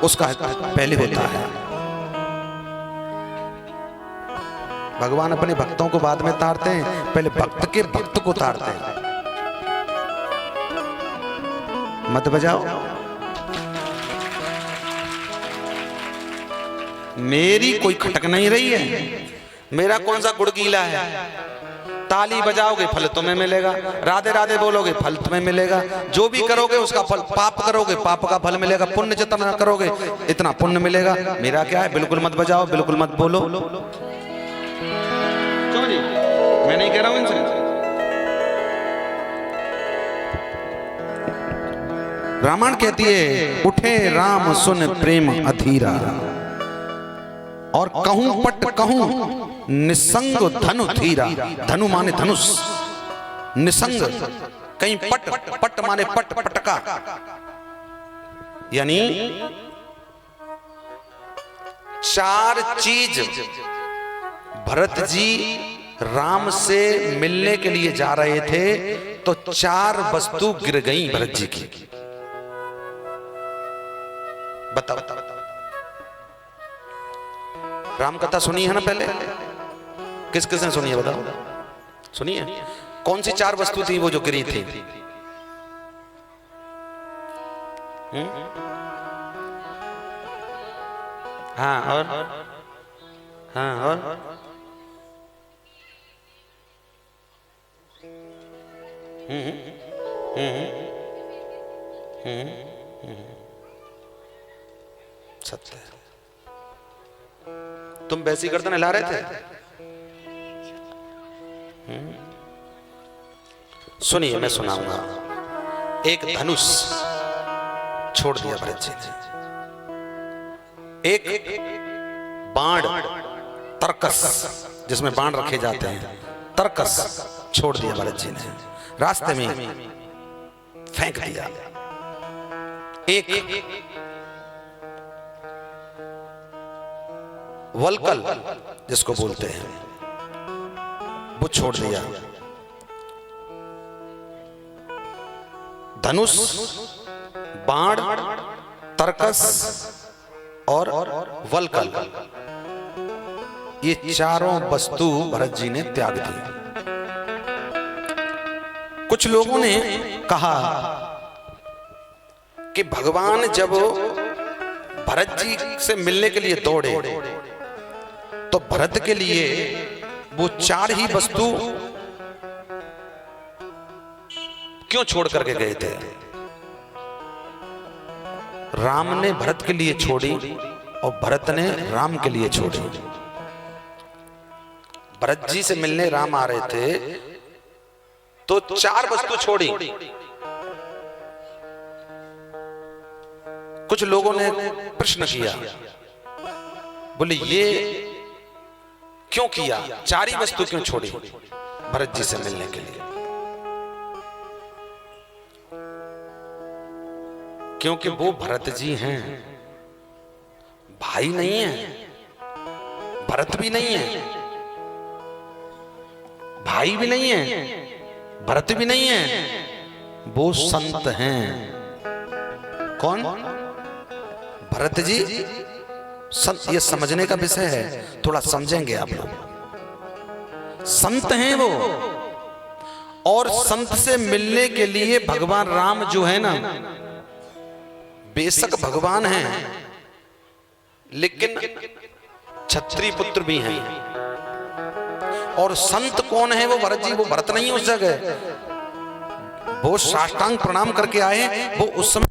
उसका हित पहले होता है। भगवान अपने भक्तों को बाद में तारते हैं, पहले भक्त के भक्त को तारते हैं। मत बजाओ, मेरी कोई खटक नहीं रही है, मेरा कौन सा गुड़ गीला है। ताली बजाओगे फल तुम्हें मिलेगा, राधे राधे बोलोगे फल तुम्हें मिलेगा, जो भी करोगे उसका फल, पाप करोगे पाप का फल मिलेगा, पुण्य जितना करोगे इतना पुण्य मिलेगा। मेरा क्या है? बिल्कुल मत बजाओ, बिल्कुल मत बोलो। क्यों जी? मैं नहीं कह रहा हूं इनसे। रामायण कहती है, उठे राम सुन प्रेम अधीरा, और कहूं पट कहूं निसंग धनु धीरा। धनु माने धनुष, निसंग कहीं पट, पट माने पटका, यानी 4 चीज भरत जी राम से मिलने के लिए जा रहे थे, तो 4 वस्तु गिर गई भरत जी की। बताओ, राम कथा सुनी है ना पहले? किस किसने सुनी है बताओ? सुनी है? कौन सी 4 वस्तु थी वो जो गिरी थी? हाँ, और हाँ, और सत्य है। तुम वैसी गर्दन हिला रहे थे। सुनिए, मैं सुनाऊंगा। एक धनुष छोड़ दिया भरत जी ने, एक बाण तरकस जिसमें बाण रखे जाते हैं, तरकस छोड़ दिया भरत जी ने, रास्ते में फेंक दिया। एक वलकल जिसको बोलते हैं वो छोड़ दिया। धनुष, बाण, तरकस और वलकल, ये चारों वस्तु भरत जी ने त्याग दी। कुछ लोगों ने कहा कि भगवान जब भरत जी से मिलने के लिए दौड़े तो भरत के लिए वो चार ही वस्तु क्यों छोड़ करके गए थे? राम ने भरत के लिए छोड़ी और भरत ने राम के लिए छोड़ी। भरत जी से मिलने राम आ रहे थे तो चार वस्तु छोड़ी। कुछ लोगों ने प्रश्न किया, बोले ये क्यों किया, चार ही वस्तु क्यों छोड़ी भरत जी से मिलने के लिए? क्योंकि वो भरत जी हैं, भाई नहीं है, भरत भी नहीं है, भाई भी नहीं है, भरत भी नहीं है, वो संत हैं। कौन? भरत जी संत। ये समझने का विषय है, थोड़ा समझेंगे आप लोग। संत हैं वो, और संत से मिलने के लिए भगवान राम जो है ना, बेशक भगवान हैं लेकिन क्षत्रिय पुत्र भी हैं। और संत कौन है? वो भरत जी। वो भरत नहीं है उस जगह, वो साष्टांग प्रणाम करके आए। वो उस समय